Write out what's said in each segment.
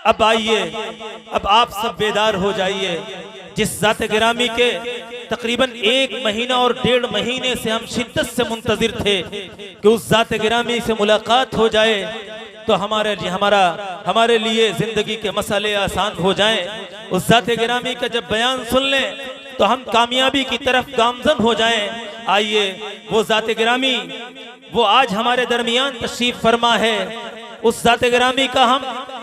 अब आइए, अब आप सब बेदार हो जाइए। जिस ज़ात गिरामी के तकरीबन 1 महीना और 1.5 महीने से हम शिद्दत से मुंतजिर थे कि उस ज़ात गिरामी से मुलाकात हो जाए तो हमारे लिए जिंदगी के मसले आसान हो जाएं। उस ज़ात गिरामी का जब बयान सुन लें तो हम कामयाबी की तरफ गामजन हो जाएं। आइए, वो ज़ात गिरामी वो आज हमारे दरमियान तशरीफ फरमा है। उस ज़ात गिरामी का हम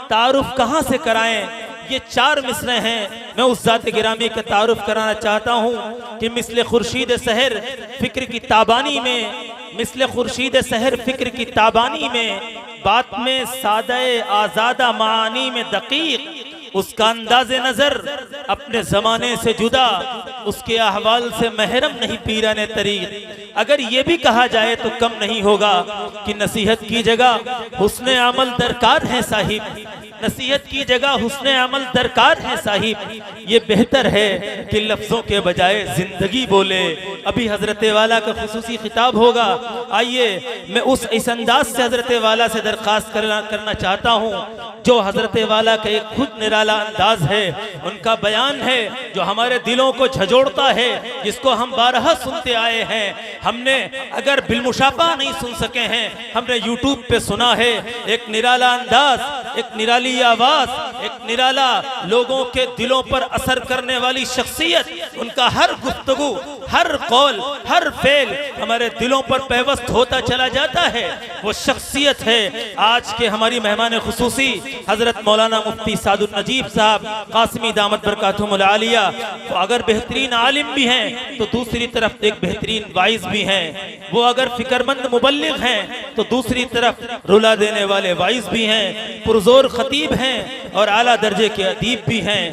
तारुफ कहाँ से कराएं? ये 4 मिसरे हैं। मैं उस ज़ात गिरामी का तारुफ कराना चाहता हूँ कि मिसले खुर्शीद सहर फिक्र की ताबानी में, मिसले खुर्शीद सहर फिक्र की ताबानी में, बात में सादे आज़ादा मानी में दकीक, उसका अंदाज़े नज़र अपने ज़माने से जुदा, उसके अहवाल से महरम नहीं पीराने तरीक़। अगर ये भी कहा जाए तो कम नहीं होगा कि नसीहत की जगह हुस्ने अमल दरकार है साहिब, नसीहत की जगह हुस्ने अमल दरकार है साहिब। ये बेहतर है कि लफ्ज़ों के बजाय ज़िंदगी बोले। अभी हज़रत वाला का खुसूसी खिताब होगा। आइए, मैं इस अंदाज से हज़रत वाला से दरख्वास्त करना चाहता हूँ जो हज़रत वाला का एक खुद निराला अंदाज है, उनका बयान है जो हमारे दिलों को झंझोड़ता है, जिसको हम बारहा सुनते आए हैं। हमने अगर बिलमुशाफा नहीं सुन सके हैं, हमने यूट्यूब पे सुना है। एक निराला अंदाज, एक निराली आवाज, एक निराला लोगों के दिलों पर असर करने वाली शख्सियत। उनका हर गुफ्तगू, हर कौल, हर फेल हमारे दिलों पर पैवस्त होता चला जाता है। वो शख्सियत है आज के हमारी मेहमान खुसूसी हजरत मौलाना मुफ्ती सादुल नजीब साहब कासिमी दामत बरकातुहुल आलिया। तो अगर बेहतरीन आलिम भी हैं तो दूसरी तरफ एक बेहतरीन वाइज भी हैं। वो अगर फिक्रमंद मुबल्लिग हैं तो दूसरी तरफ रुला देने वाले वाइज भी हैं, पुरजोर खतीब हैं और आला दर्जे के अदीब भी हैं।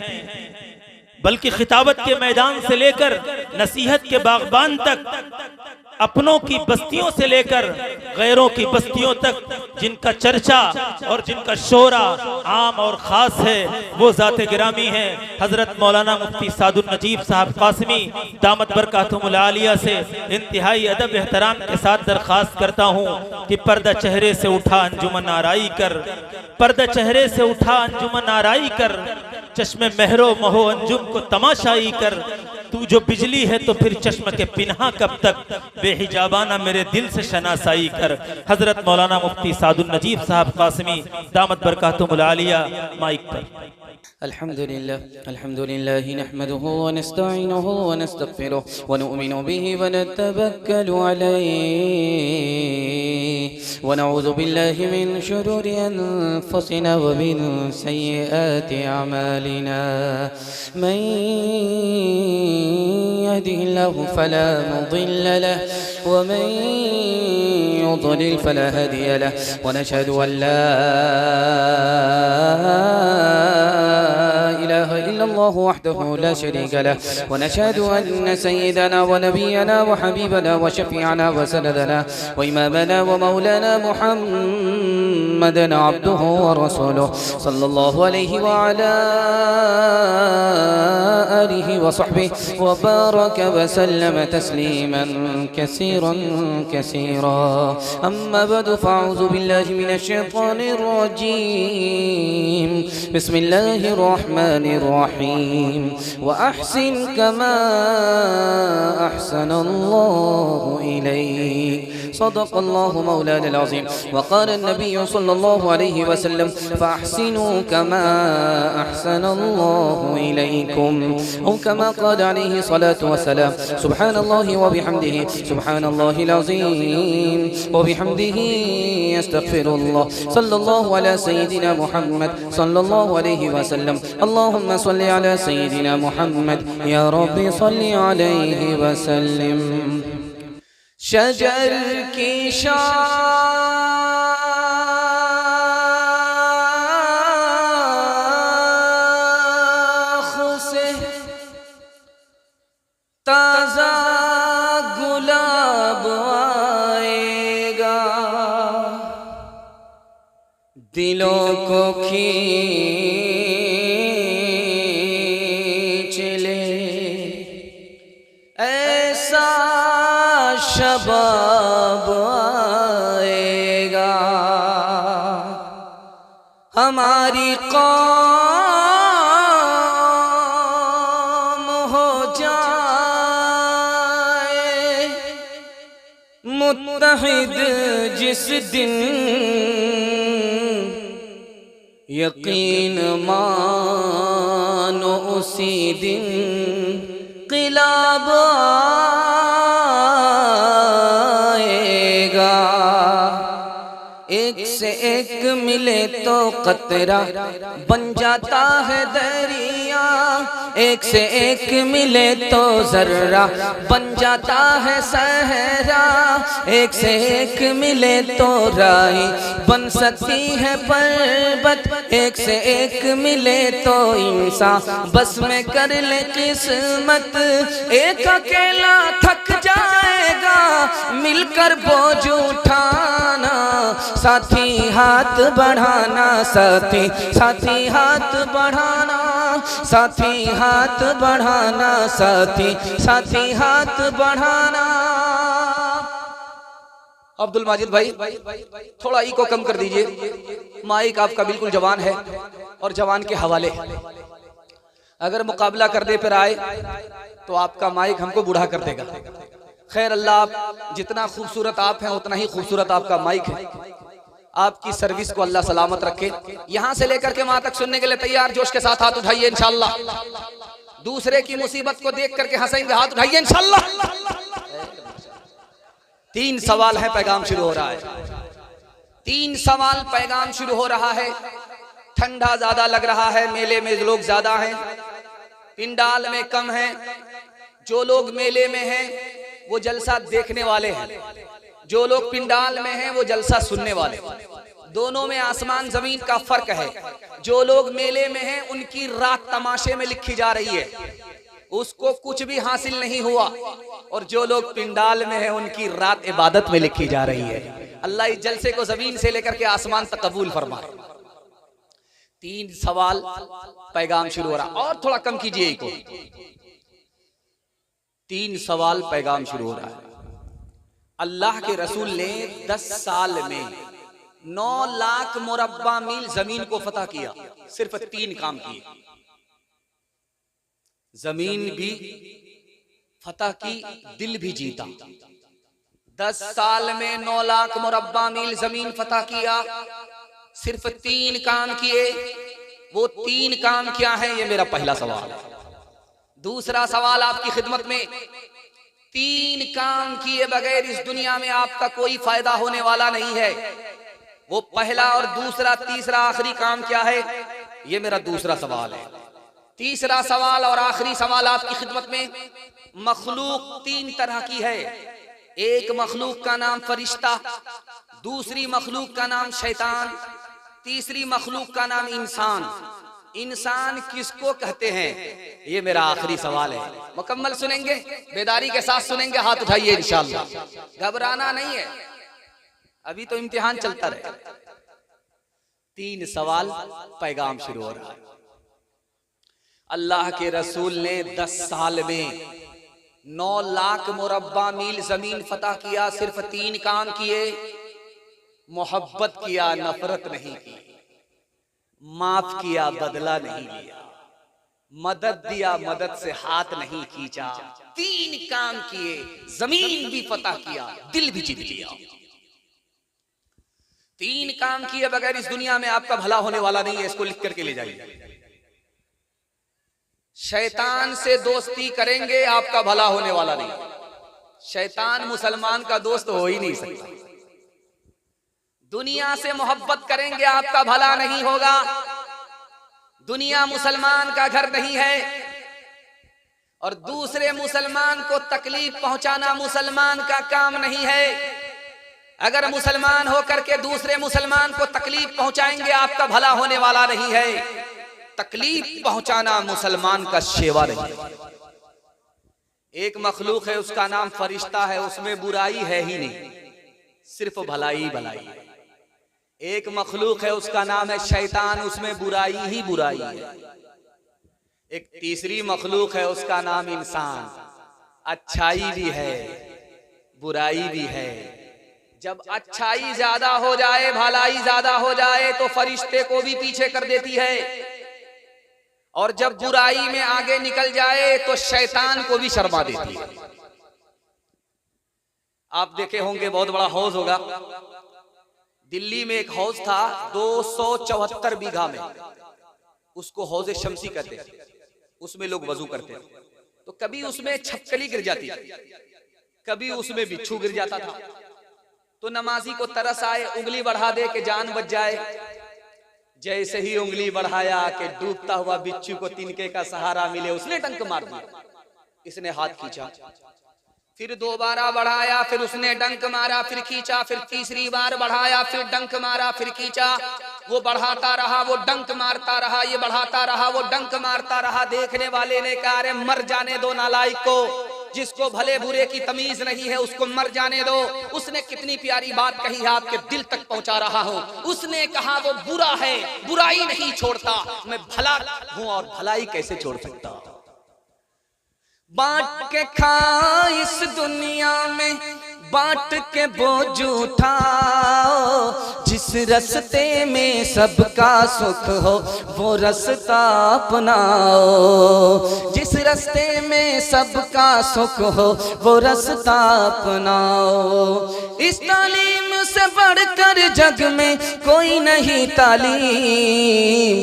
बल्कि खिताबत के मैदान से लेकर नसीहत के बागबान तक, अपनों की बस्तियों से लेकर गैरों की बस्तियों तक जिनका चर्चा और जिनका शोरा आम और ख़ास है, वो ज़ात गिरामी है हज़रत मौलाना मुफ्ती सादुल नजीब साहब कासिमी दामत बरकातुहुल आलिया से इंतहाई अदब एहतराम के साथ दरख्वास्त करता हूँ कि पर्दा चेहरे से उठा अंजुमन आराई कर, पर्दा चेहरे से उठा अंजुमन आराई कर, चश्मे महरो महो अंजुम को तमाशाई कर। तू जो बिजली है तो फिर चश्म के पिन्हा कब तक, बेहिजाबाना मेरे दिल से शनासाई कर। हजरत मौलाना मुफ्ती सादुल नजीब साहब कासिमी दामत बरकातुहुल आलिया माइक पर। अल्हम्दुलिल्लाह नहमदुहु व नस्तईनुहु व नस्तगफिरुहु व नु'मिनु बिही व नतवक्कलु अलैहि व नऊज़ु बिल्लाहि मिन शुरूरि अनफुसिना व मिन सय्यिआति अमालिना। मन यहदिहिल्लाहु फला मुदिल्ल लहु व मन युद्लिल फला हादिय लहु व नशहदु अन ला इलाहा इल्लल्लाहु वहदहु ला शरीका लहु व नशहदु अन्न सय्यदना व नबियना व हबीबना व शफीअना व सनदना व इमामना व मौलाना मुहम्मदन अब्दुहु व रसूलुहु सल्लल्लाहु अलैहि व अला आलिहि व सहबिहि व बारक व सल्लम तस्लीमन कसीरन कसीरा। अम्मा बअदु फअऊज़ु बिल्लाहि मिनश शैतानिर रजीम। बिस्मिल्लाहिर रहमानिर रहीम। व अहसिन कमा अहसनल्लाहु इलैक। सदक़ल्लाहु मौलाना अज़ीम। व क़ाल नबी सल्लल्लाहु अलैहि वसल्लम फ़अहसिनु कमा अहसनल्लाहु इलैकुम औ कमा क़ाल अलैहि सलातु व सलाम। सुब्हानल्लाहि व बिहम्दिहि सुब्हानल्लाहिल अज़ीम व बिहम्दिहि अस्तग़फिरुल्लाह। सल्लल्लाहु अला सय्यिदिना मुहम्मद सल्लल्लाहु अलैहि वसल्लम। अल्लाहुम्मा सल्लि अला सय्यिदिना मुहम्मद या रब्बी सल्लि अलैहि वसल्लिम। शजर की शाख से ताज़ा गुलाब आएगा, दिलों को खींच ले ऐसा शबाब आएगा। हमारी कौम हो जाए मुत्तहिद जिस दिन, यकीन मानो उसी दिन क़िलाब आएगा। एक से एक मिले तो कतरा बन जाता है दरिया, एक से एक मिले तो जर्रा बन जाता है सहरा, एक से एक मिले तो राही बन सकती है पर्वत, एक से एक मिले तो इंसान बस में कर ले किस्मत। एक अकेला थक जाएगा मिलकर बोझ उठाना, साथी हाथ बढ़ाना, साथी साथी हाथ बढ़ाना, साथी हाथ बढ़ाना, साथी साथी हाथ बढ़ाना। अब्दुल माजिद भाई थोड़ा ई को कम कर दीजिए, माइक आपका बिल्कुल जवान है और जवान के हवाले। अगर मुकाबला करने पर आए तो आपका माइक हमको बूढ़ा कर देगा। खैर अल्लाह, आप जितना खूबसूरत आप हैं उतना ही खूबसूरत आपका माइक है। आपकी सर्विस को अल्लाह सलामत रखे। यहां से लेकर के वहां तक सुनने के लिए तैयार, जोश के साथ हाथ उठाइए इंशाअल्लाह। दूसरे की मुसीबत को देख करके हंसेंगे, हाथ उठाइए इंशाअल्लाह। 3 सवाल है, पैगाम शुरू हो रहा है। 3 सवाल, पैगाम शुरू हो रहा है। ठंडा ज्यादा लग रहा है, मेले में लोग ज्यादा हैं, पिंडाल में कम हैं। जो लोग मेले में हैं वो जलसा देखने वाले हैं, जो लोग पिंडाल में हैं वो जलसा सुनने वाले। दोनों में आसमान जमीन का फर्क है। जो लोग मेले में हैं उनकी रात तमाशे में लिखी जा रही है, उसको कुछ भी हासिल नहीं हुआ, और जो लोग पिंडाल में हैं उनकी रात इबादत में लिखी जा रही है। अल्लाह इस जलसे को जमीन से लेकर के आसमान तक कबूल फरमाए। 3 सवाल, पैगाम शुरू हो रहा, और थोड़ा कम कीजिए को। 3 सवाल, पैगाम शुरू हो रहा है। अल्लाह के रसूल ने 10 साल में 9 लाख मुरब्बा मील जमीन को फतह किया। सिर्फ 3 काम किए, जमीन भी फतह की, दिल भी जीता। 10 साल में 9 लाख मुरब्बा मील जमीन फतह किया, सिर्फ 3 काम किए। वो 3 काम क्या है, ये मेरा पहला सवाल है। दूसरा सवाल आपकी खिदमत में, 3 काम किए बगैर इस दुनिया में आपका कोई फायदा होने वाला नहीं है। वो पहला और दूसरा, तीसरा आखिरी काम क्या है, ये मेरा दूसरा सवाल है। तीसरा सवाल और आखिरी सवाल आपकी खिदमत में। मखलूक 3 तरह की है। एक मखलूक का नाम फरिश्ता, दूसरी मखलूक का नाम शैतान, तीसरी मखलूक का नाम इंसान। इंसान किसको कहते हैं, ये मेरा आखिरी सवाल है। मुकम्मल सुनेंगे, बेदारी के साथ सुनेंगे, हाथ उठाइए इंशाअल्लाह। घबराना नहीं है, अभी तो इम्तिहान चलता रहे। 3 सवाल, पैगाम शुरू हो रहा है। अल्लाह के रसूल ने 10 साल में 9 लाख मुरब्बा मील जमीन फतह किया, सिर्फ 3 काम किए। मोहब्बत किया, नफरत नहीं की। माफ किया, बदला नहीं लिया। मदद दिया, मदद से हाथ नहीं खींचा। 3 काम किए, जमीन भी फतह किया, दिल भी जीत लिया। 3 काम किए बगैर इस दुनिया में आपका भला होने वाला नहीं है, इसको लिख करके ले जाइए। शैतान से दोस्ती करेंगे, आपका भला होने वाला नहीं। शैतान मुसलमान का दोस्त हो ही नहीं सकता। दुनिया से मोहब्बत करेंगे, आपका भला नहीं होगा। दुनिया मुसलमान का घर नहीं है, और दूसरे मुसलमान को तकलीफ पहुंचाना मुसलमान का काम नहीं है। अगर मुसलमान होकर के दूसरे मुसलमान को तकलीफ पहुंचाएंगे, आपका भला होने वाला नहीं है। तकलीफ पहुंचाना मुसलमान का शेवा नहीं है। एक मखलूक है, उसका नाम फरिश्ता है, उसमें बुराई है ही नहीं, सिर्फ भलाई भलाई है। एक मखलूक है, उसका नाम है शैतान, उसमें बुराई ही बुराई है। एक तीसरी मखलूक है, उसका नाम इंसान, अच्छाई भी है बुराई भी है। जब अच्छाई ज्यादा हो जाए, भलाई ज्यादा हो जाए, तो फरिश्ते को भी पीछे कर देती है। और जब बुराई में आगे निकल जाए तो शैतान को भी शर्मा देती है। आप देखे होंगे बहुत बड़ा हौज होगा, दिल्ली में एक हौज था 274 बीघा में, उसको हौज शमसी कहते हैं। उसमें लोग वजू करते हैं, तो कभी उसमें छपकली गिर जाती थी, कभी उसमें बिच्छू गिर जाता था। तो नमाजी को तरस आए, उंगली बढ़ा दे के जान बच जाए। जैसे ही उंगली बढ़ाया कि डूबता हुआ बिच्छू को तिनके का सहारा मिले, उसने डंक मार दिया। इसने हाथ खींचा, फिर दोबारा बढ़ाया, फिर उसने डंक मारा, फिर खींचा, फिर तीसरी बार बढ़ाया, फिर डंक मारा, फिर खींचा। वो बढ़ाता रहा, वो डंक मारता रहा, ये बढ़ाता रहा, वो डंक मारता रहा। देखने वाले ने कहा, अरे मर जाने दो नालायक को, जिसको भले बुरे की तमीज नहीं है उसको मर जाने दो। उसने कितनी प्यारी बात कही है, आपके दिल तक पहुंचा रहा हूं। उसने कहा वो बुरा है, बुराई नहीं छोड़ता, मैं भला हूं और भलाई कैसे छोड़ सकता। बांट के खा इस दुनिया में, बांट के बोझ उठाओ। जिस रास्ते में सबका सुख हो वो रास्ता अपनाओ। जिस रास्ते में सबका सुख हो वो रास्ता अपनाओ। इस तालीम से बढ़कर जग में कोई नहीं तालीम।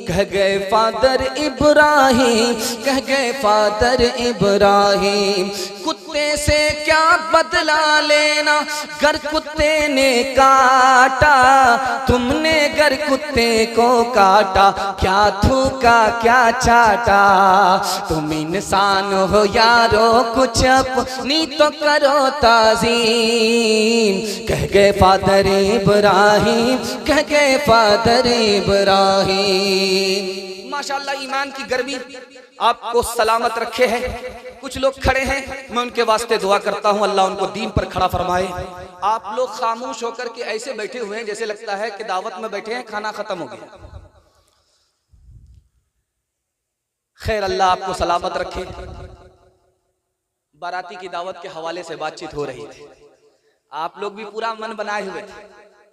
कह गए फादर इब्राहिम, कह गए फादर इब्राहिम, कुत्ते से क्या बदला लेना, गर कुत्ते ने काटा। तुमने गर कुत्ते को काटा, क्या थूका क्या चाटा। तुम इंसान हो यारो, कुछ अपनी तो करो ताज़ीम। कह गए फादर इब्राहिम, कह गए फादर इब्राहिम। माशाअल्लाह ईमान की गर्मी आपको सलामत रखे है। कुछ लोग खड़े हैं, मैं उनके वास्ते दुआ करता हूं, अल्लाह उनको दीन पर खड़ा फरमाए। आप लोग खामोश होकर के ऐसे बैठे हुए हैं जैसे लगता है कि दावत में बैठे हैं, खाना खत्म हो गया। खैर, अल्लाह आपको सलामत रखे। बाराती की दावत के हवाले से बातचीत हो रही थी, आप लोग भी पूरा मन बनाए हुए थे,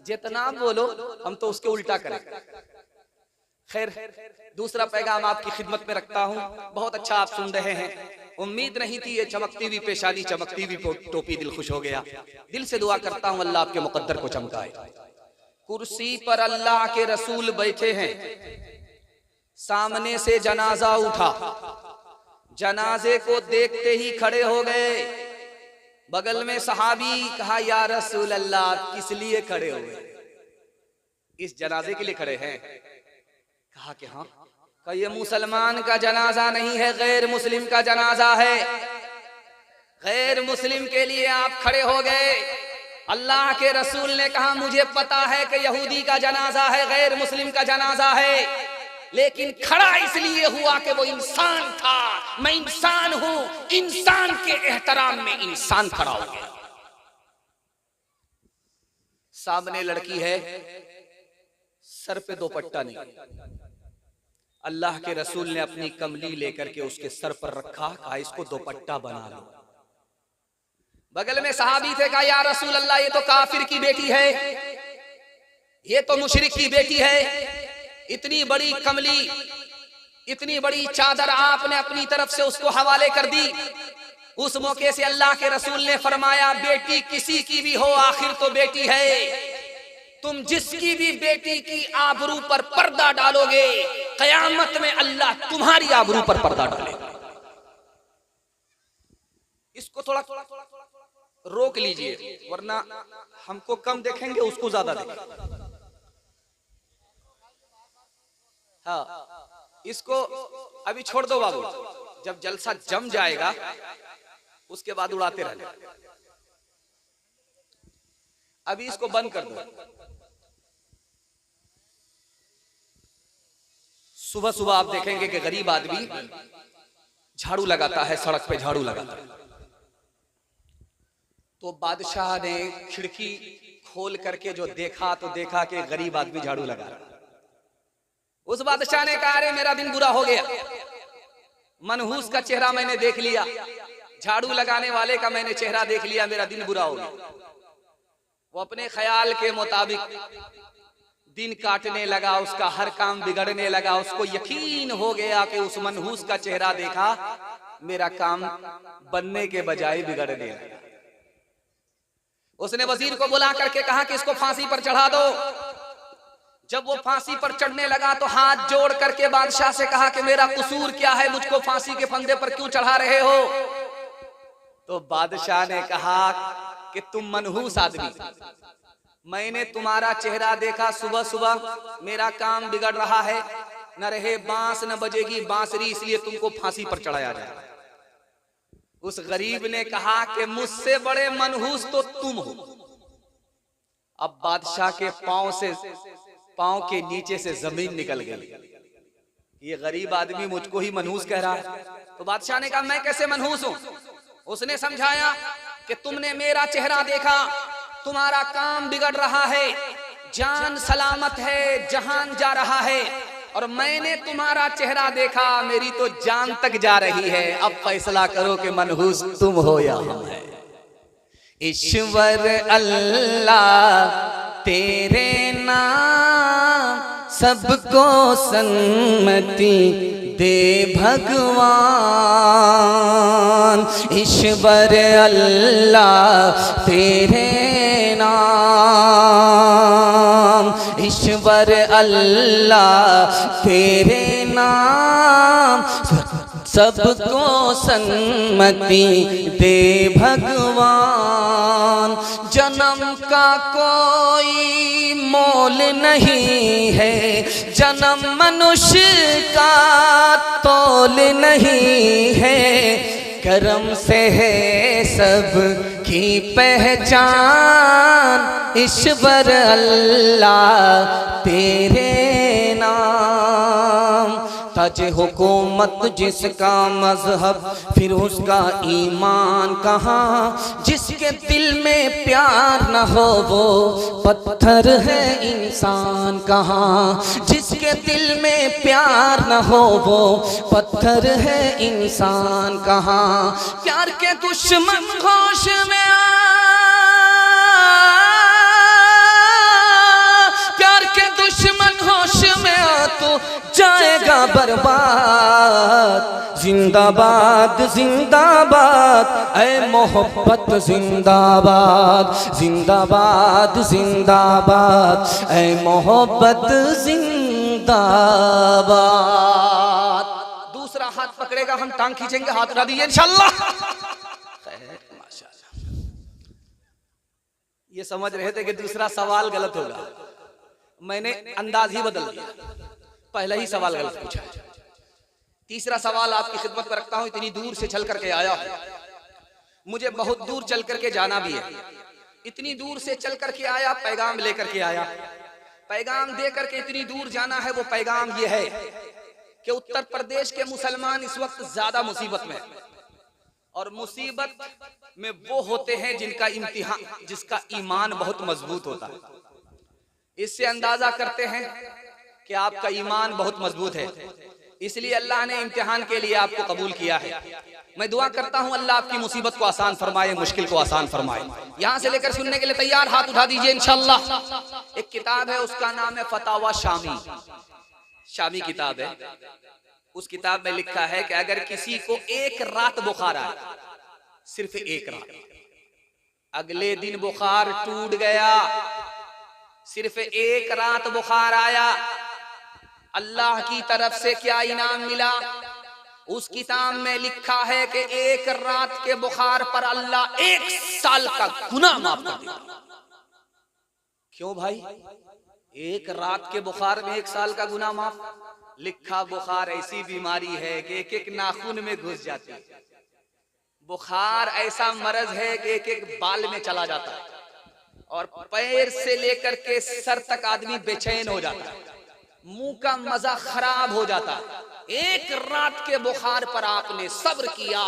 जितना बोलो हम तो उसके उल्टा करें। खैर, दूसरा पैगाम आपकी खिदमत में रखता हूं। बहुत अच्छा आप सुन रहे हैं, उम्मीद नहीं थी ये चमकती हुई पेशानी, चमकती हुई टोपी, दिल खुश हो गया। दिल से दुआ करता हूं अल्लाह आपके मुकद्दर को चमकाए। कुर्सी पर अल्लाह के रसूल बैठे हैं, सामने से जनाजा उठा, जनाजे को देखते ही खड़े हो गए। बगल में सहाबी, कहा या रसूल अल्लाह किस लिए खड़े हो गए? इस जनाजे के लिए खड़े हैं? कहा कि हाँ। कहा ये मुसलमान का जनाजा नहीं है, गैर मुस्लिम का जनाजा है। गैर मुस्लिम के लिए आप खड़े हो गए। अल्लाह के रसूल ने कहा मुझे पता है कि यहूदी का जनाजा है, गैर मुस्लिम का जनाजा है, लेकिन खड़ा इसलिए हुआ कि वो इंसान था, मैं इंसान हूं, इंसान के एहतराम में इंसान खड़ा हो गया। सामने लड़की है, सर पे दुपट्टा नहीं। अल्लाह के रसूल ने अपनी कमली लेकर के उसके सर पर रखा, कहा इसको दुपट्टा बना लो। बगल में सहाबी थे, कहा या रसूल अल्लाह ये तो काफिर की बेटी है, ये तो मुशरिक की बेटी है। इतनी बड़ी कमली, इतनी बड़ी चादर आपने अपनी तरफ से उसको हवाले कर दी। उस मौके से अल्लाह के रसूल ने फरमाया बेटी किसी की भी हो, आखिर तो बेटी है। तुम जिसकी भी बेटी की आबरू पर पर्दा डालोगे, कयामत में अल्लाह तुम्हारी आबरू पर पर्दा डालेगा। इसको थोड़ा रोक लीजिए, वरना हमको कम देखेंगे, उसको ज्यादा देखेंगे। हाँ, इसको अभी छोड़ दो बाबू, जब जलसा जम जाएगा उसके बाद उड़ाते रहना। अभी इसको बंद कर दो। सुबह सुबह आप देखेंगे कि गरीब आदमी झाड़ू लगाता है, सड़क पे झाड़ू लगाता है। तो बादशाह ने खिड़की खोल करके जो देखा, तो देखा कि गरीब आदमी झाड़ू लगा रहा है। उस बादशाह ने कहा अरे मेरा दिन बुरा हो गया, मनहूस का चेहरा मैंने देख लिया, झाड़ू लगाने वाले का मैंने चेहरा देख लिया, मेरा दिन बुरा हो गया। वो अपने ख्याल के मुताबिक दिन काटने लगा, उसका हर काम बिगड़ने लगा। उसको यकीन हो गया कि उस मनहूस का चेहरा देखा, मेरा काम बनने के बजाय बिगड़ने लगा। उसने वजीर को बुला करके कहा कि इसको फांसी पर चढ़ा दो। जब वो फांसी पर चढ़ने लगा तो हाथ जोड़ करके बादशाह से कहा कि मेरा कसूर क्या है, मुझको फांसी के फंदे पर क्यों चढ़ा रहे हो? तो बादशाह ने कहा कि तुम मनहूस आदमी, मैंने तुम्हारा चेहरा देखा, सुबह सुबह मेरा काम बिगड़ रहा है, न रहे बांस न बजेगी बांसुरी, इसलिए तुमको फांसी पर चढ़ाया जाए। उस गरीब ने कहा कि मुझसे बड़े मनहूस तो तुम हो। अब बादशाह के पांव के नीचे से जमीन निकल गई। ये गरीब आदमी मुझको ही मनहूस कह रहा है। तो बादशाह ने कहा मैं कैसे मनहूस हूं? उसने समझाया कि तुमने मेरा चेहरा देखा, तुम्हारा काम बिगड़ रहा है, जान सलामत है, जहान जा रहा है, और मैंने तुम्हारा चेहरा देखा, मेरी तो जान तक जा रही है। अब फैसला करो कि मनहूस तुम हो या हम है। ईश्वर अल्लाह तेरे नाम सबको सन्मति दे भगवान। ईश्वर अल्लाह तेरे नाम, ईश्वर अल्लाह तेरे नाम सबको सन्मति दे भगवान। जन्म का कोई मोल नहीं है, जन्म मनुष्य का तोल नहीं है, करम से है सब की पहचान। ईश्वर अल्लाह तेरे नाम। ताज हुकूमत जिसका मजहब फिर उसका ईमान कहाँ, जिसके दिल में प्यार न हो वो पत्थर है इंसान कहाँ, जिसके दिल में प्यार न हो वो पत्थर है इंसान कहाँ। प्यार के दुश्मन होश में प्यार के दुश्मन होश में आ तो जाएगा बर्बाद। जिंदाबाद जिंदाबाद ऐ मोहब्बत जिंदाबाद, जिंदाबाद जिंदाबाद ऐ मोहब्बत जिंदाबाद। दूसरा हाथ पकड़ेगा, हम टांग खींचेंगे, हाथ उठा दीजिए इंशाल्लाह। माशाल्लाह। ये समझ रहे थे कि दूसरा सवाल गलत होगा, मैंने अंदाज ही बदल दिया, पहला ही सवाल गलत पूछा है। तीसरा सवाल आपकी खिदमत पर रखता हूं। इतनी दूर से चल करके आया हूं, मुझे बहुत दूर चल करके जाना भी है। इतनी दूर से चल करके आया, पैगाम लेकर के आया, पैगाम दे करके इतनी दूर जाना है। वो पैगाम ये है कि उत्तर प्रदेश के मुसलमान इस वक्त ज्यादा मुसीबत में, और मुसीबत में वो होते हैं जिनका इम्तिहान, जिसका ईमान बहुत मजबूत होता है। इससे अंदाजा करते हैं कि आपका ईमान बहुत मजबूत है, इसलिए अल्लाह ने इम्तिहान के लिए आपको कबूल किया है। मैं दुआ करता हूं अल्लाह आपकी मुसीबत को आसान फरमाए, मुश्किल को आसान फरमाए। यहां से लेकर सुनने के लिए तैयार, हाथ उठा दीजिए इंशाअल्लाह। एक किताब है, उसका नाम है फतावा शामी, शामी किताब है। उस किताब में लिखा है कि अगर किसी को एक रात बुखार आए, सिर्फ एक रात, अगले दिन बुखार टूट गया, सिर्फ एक रात बुखार आया, अल्लाह की तरफ से क्या इनाम मिला? उस किताब में लिखा है कि एक रात के बुखार पर अल्लाह 1 साल का गुनाह माफ कर देगा। क्यों भाई? एक रात के बुखार में 1 साल का गुनाह माफ? लिखा बुखार ऐसी बीमारी है कि एक एक नाखून में घुस जाती है। बुखार ऐसा मर्ज है कि एक एक बाल में चला जाता है, और पैर से लेकर के सर तक आदमी बेचैन हो जाता है, मुंह का मजा खराब हो जाता है। एक रात के बुखार पर आपने सब्र किया,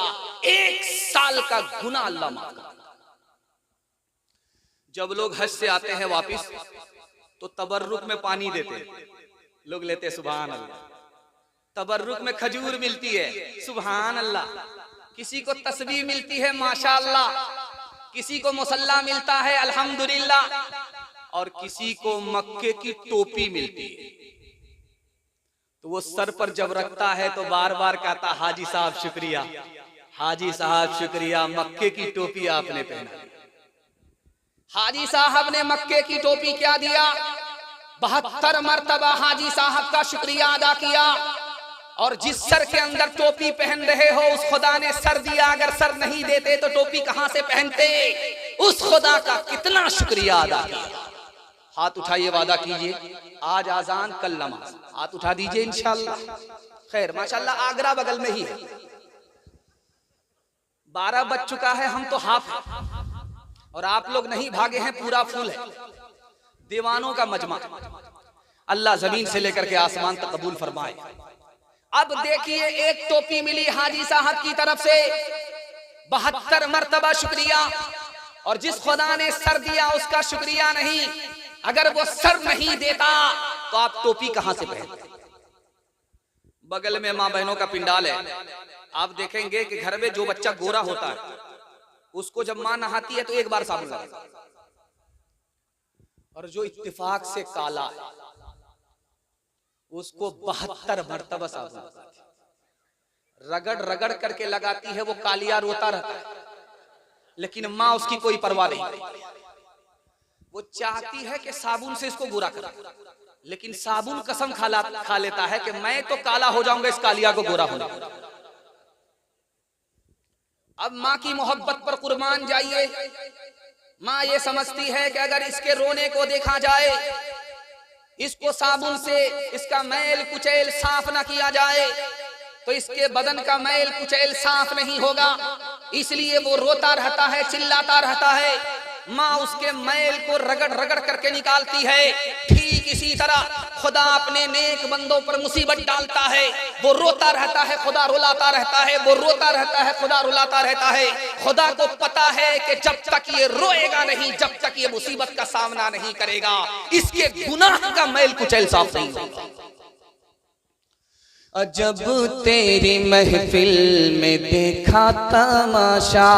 1 साल का गुनाह अल्लाह माफ कर देगा। जब लोग हज से आते हैं वापिस तो तबर्रुक में पानी देते लोग, लेते सुभान अल्लाह। तबर्रुक में खजूर मिलती है, सुभान अल्लाह। किसी को तस्बीह मिलती है, माशाअल्लाह। किसी को मुसल्ला मिलता है, अल्हम्दुलिल्लाह। और किसी को मक्के की टोपी मिलती है, तो वो सर पर जब रखता है तो बार बार कहता हाजी साहब शुक्रिया, हाजी साहब शुक्रिया, मक्के की टोपी आपने पहना। हाजी साहब ने मक्के की टोपी क्या दिया? 72 मर्तबा हाजी साहब का शुक्रिया अदा किया। और जिस सर के अंदर टोपी पहन रहे हो उस खुदा ने सर दिया, अगर सर नहीं देते तो टोपी कहां से पहनते? उस खुदा का कितना शुक्रिया अदा किया। हाथ उठाइए, वादा कीजिए, आज आजान कल नमाज, हाथ उठा दीजिए इंशाअल्लाह। खैर माशाअल्लाह आगरा बगल में ही है, 12 बज चुका है, हम तो हाफ है और आप लोग नहीं भागे हैं, पूरा फूल है, दीवानों का मजमा। अल्लाह जमीन से लेकर के आसमान तक कबूल फरमाए। अब देखिए, एक टोपी मिली हाजी साहब की तरफ से, 72 मर्तबा शुक्रिया, और जिस खुदा ने सर दिया उसका शुक्रिया नहीं। अगर वो सर नहीं देता तो आप टोपी कहां से पहनते? बगल में मां बहनों का पिंडाल है, आप देखेंगे कि घर में जो बच्चा गोरा होता है उसको जब मां नहाती है तो एक बार साबुन लगाता है, और जो इत्तेफाक से काला है उसको 72 मर्तबा साबुन लगाती है। रगड़ रगड़ करके लगाती है, वो कालिया रोता रहता है, लेकिन मां उसकी कोई परवाह नहीं। वो चाहती है कि साबुन से इसको गोरा कर, लेकिन साबुन कसम खा लेता है कि मैं तो काला हो जाऊंगा इस कालिया को गोरा होने। अब माँ की मोहब्बत पर कुर्बान जाइए। माँ ये समझती है कि अगर इसके रोने को देखा जाए, इसको साबुन से इसका मैल कुचैल साफ ना किया जाए तो इसके बदन का मैल कुचैल साफ नहीं होगा, इसलिए वो रोता रहता है, चिल्लाता रहता है। माँ उसके मैल को रगड़ रगड़ करके निकालती है। ठीक इसी तरह खुदा अपने नेक बंदों पर मुसीबत डालता है, वो रोता रहता है, खुदा रुलाता रहता है, वो रोता रहता है, खुदा रुलाता रहता है। खुदा को पता है कि जब तक ये रोएगा नहीं, जब तक ये मुसीबत का सामना नहीं करेगा, इसके गुनाह का मैल कुचैल साफ नहीं होगा। जब तेरी महफिल में देखा तमाशा,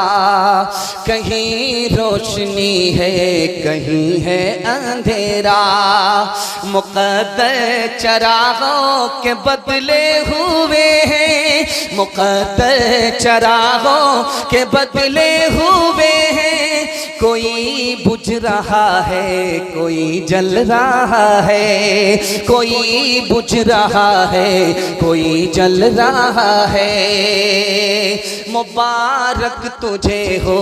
कहीं रोशनी है कहीं है अंधेरा, मुक़द्दर चरागों के बदले हुए हैं, मुक़द्दर चरागों के बदले हुए हैं। कोई बुझ रहा है कोई जल रहा है, कोई बुझ रहा है कोई जल रहा है। मुबारक तुझे हो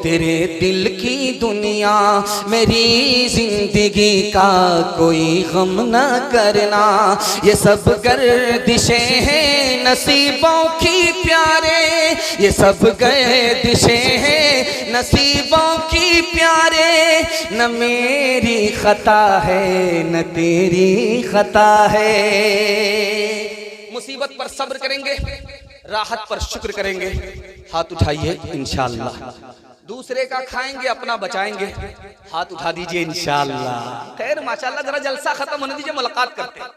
तेरे दिल की दुनिया, मेरी जिंदगी का कोई गम न करना। ये सब गर्दिशें हैं नसीबों की प्यारे, ये सब गर्दिशें हैं नसीबों की प्यारे। न मेरी खता है न तेरी खता है। मुसीबत पर सब्र करेंगे, राहत पर शुक्र करेंगे। हाथ उठाइए इंशाअल्लाह। दूसरे का खाएंगे अपना बचाएंगे, हाथ उठा दीजिए इंशाअल्लाह। खैर माशाअल्लाह, जरा जलसा खत्म होने दीजिए, मुलाकात करते हैं।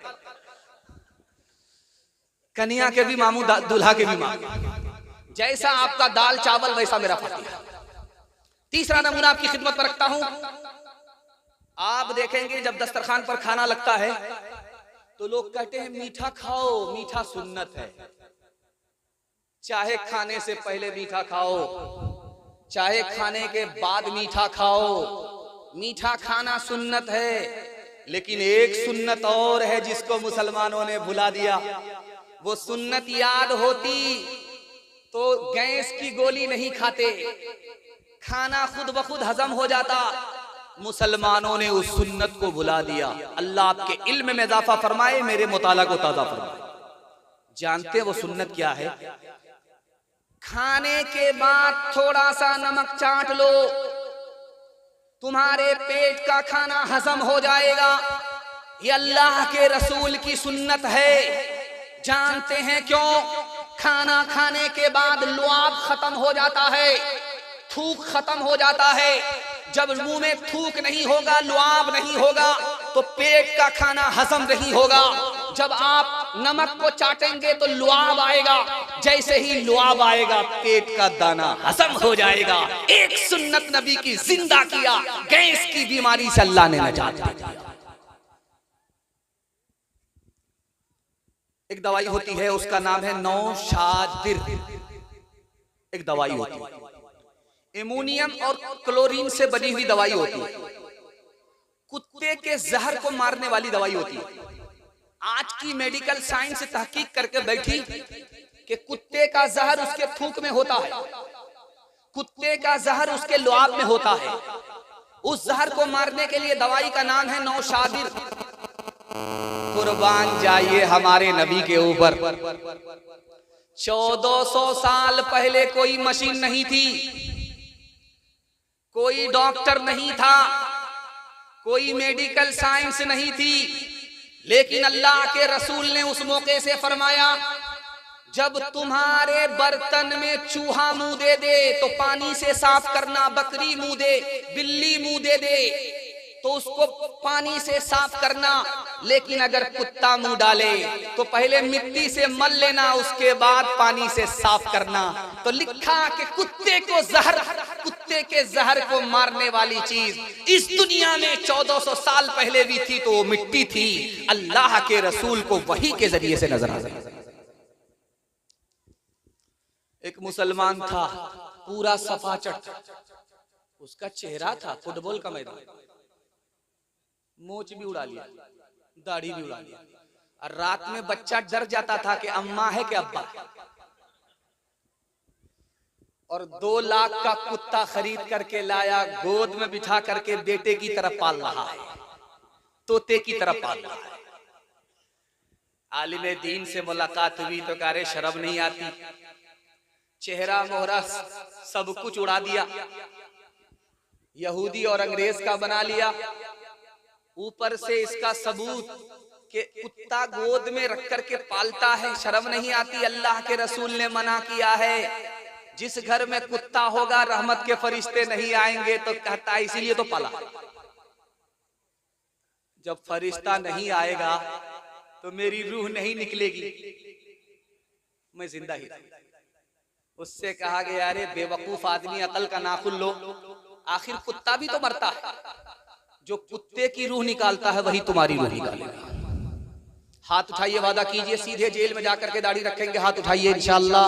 कन्या के भी मामू दूल्हा के भी मामू, जैसा आपका दाल चावल वैसा मेरा फातिहा। तीसरा नमूना आपकी खिदमत पर रखता हूं। आप देखेंगे जब दस्तरखान पर खाना लगता है तो लोग कहते हैं मीठा खाओ, मीठा सुन्नत है। चाहे खाने से पहले मीठा खाओ, चाहे खाने के बाद मीठा खाओ, मीठा खाना सुन्नत है। लेकिन एक सुन्नत और है जिसको मुसलमानों ने भुला दिया। वो सुन्नत याद होती तो गैस की गोली नहीं खाते, खाना खुद ब खुद हजम हो जाता। मुसलमानों ने उस सुन्नत को भुला दिया। अल्लाह आपके इल्म में इजाफा फरमाए, मेरे मुताला को ताज़ा फरमाए। जानते वो सुन्नत क्या है? खाने के बाद थोड़ा सा नमक चाट लो, तुम्हारे पेट का खाना हजम हो जाएगा। ये अल्लाह के रसूल की सुन्नत है। जानते हैं क्यों? खाना खाने के बाद लुआब खत्म हो जाता है, थूक खत्म हो जाता है। जब मुंह में थूक नहीं होगा, लुआब नहीं होगा, तो पेट का खाना हजम नहीं होगा। जब आप नमक को चाटेंगे तो लुआब आएगा, जैसे ही लुआब आएगा पेट का दाना हजम हो जाएगा। एक सुन्नत नबी की जिंदा किया, गैस की बीमारी से अल्लाह ने नजात दे दिया। एक दवाई होती है, उसका नाम है नौशादिर। एक दवाई होती है, एमोनियम और क्लोरीन से बनी हुई दवाई होती है, कुत्ते के जहर को मारने वाली दवाई होती है। आज की मेडिकल साइंस तहकीक करके बैठी कि कुत्ते का जहर उसके थूक में होता है, कुत्ते का जहर उसके लुआब में होता है। उस जहर को मारने के लिए दवाई का नाम है नौशादिर। कुर्बान जाइए हमारे नबी के ऊपर। 1400 साल पहले कोई मशीन नहीं थी, कोई डॉक्टर नहीं था, कोई मेडिकल साइंस नहीं थी, लेकिन अल्लाह के रसूल ने उस मौके से फरमाया, जब तुम्हारे बर्तन में चूहा मुंह दे दे तो पानी से साफ करना, बकरी मुंह दे, बिल्ली मुंह दे दे तो उसको पानी से साफ करना, लेकिन अगर कुत्ता मुंह डाले तो पहले मिट्टी से मल लेना, उसके बाद पानी से साफ करना। तो लिखा कि कुत्ते के जहर को मारने वाली चीज इस दुनिया में 1400 साल पहले भी थी, तो वो मिट्टी थी। अल्लाह के रसूल को वही के जरिए से नजर आ गई। एक मुसलमान था, पूरा सफाचट, उसका चेहरा था फुटबॉल का मैदान, मोच भी उड़ा लिया, दाढ़ी भी उड़ा लिया, और रात में बच्चा डर जाता था कि अम्मा है कि अब्बा है। और 2 लाख का कुत्ता खरीद करके लाया, गोद में बिठा करके बेटे की तरफ पाल रहा है, तोते की तरफ पाल रहा है। आलिम दीन से मुलाकात हुई तो कह रहे शर्म नहीं आती, चेहरा मोहरा सब कुछ उड़ा दिया, यहूदी और अंग्रेज का बना लिया, ऊपर से इसका सबूत कि कुत्ता गोद में रख करके पालता है, शर्म नहीं आती। अल्लाह के रसूल ने मना किया है, जिस घर में कुत्ता होगा रहमत के फरिश्ते नहीं आएंगे, तो कहता है इसीलिए तो पाला। जब फरिश्ता नहीं आएगा तो मेरी रूह नहीं निकलेगी, मैं जिंदा ही। उससे कहा गया, अरे बेवकूफ आदमी, अकल का नाखुन लो, आखिर कुत्ता भी तो मरता है, जो कुत्ते की रूह निकालता है वही तुम्हारी रूह निकालेगा। हाथ उठाइए, वादा कीजिए सीधे जेल में जाकर के दाढ़ी रखेंगे, हाथ उठाइए इंशाअल्लाह।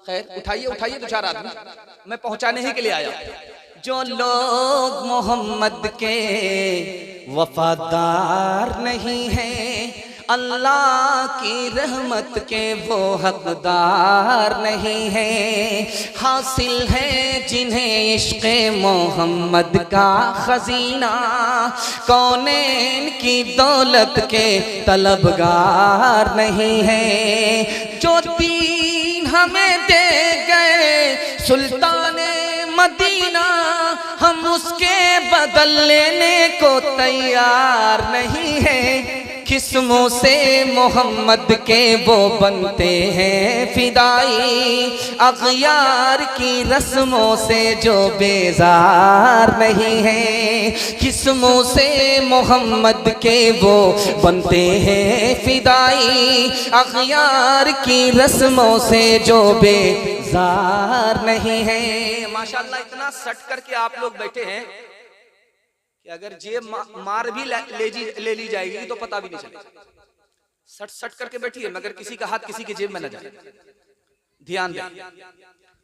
खैर उठाइए उठाइए, 2-4 आदमी, मैं पहुंचाने ही के लिए आया। जो लोग मोहम्मद के वफादार नहीं हैं, अल्लाह की रहमत के वो हकदार नहीं हैं। हासिल है जिन्हें इश्क़े मोहम्मद का खजीना, कौनैन की दौलत के तलबगार नहीं हैं। जो दीन हमें दे गए सुल्तान मदीना, हम उसके बदल लेने को तैयार नहीं हैं। किस्मों से मोहम्मद के वो बनते हैं फिदाई, अग़यार की रस्मों से जो बेजार नहीं हैं। किस्मों से मोहम्मद के वो बनते हैं फिदाई, अग़यार की रस्मों से जो बेजार नहीं हैं। माशाअल्लाह, इतना सट करके आप लोग बैठे हैं कि अगर जेब मार भी ले ली जाएगी तो पता भी नहीं चलेगा। सट करके बैठी है, मगर किसी का हाथ किसी की जेब में न जाए, ध्यान दें।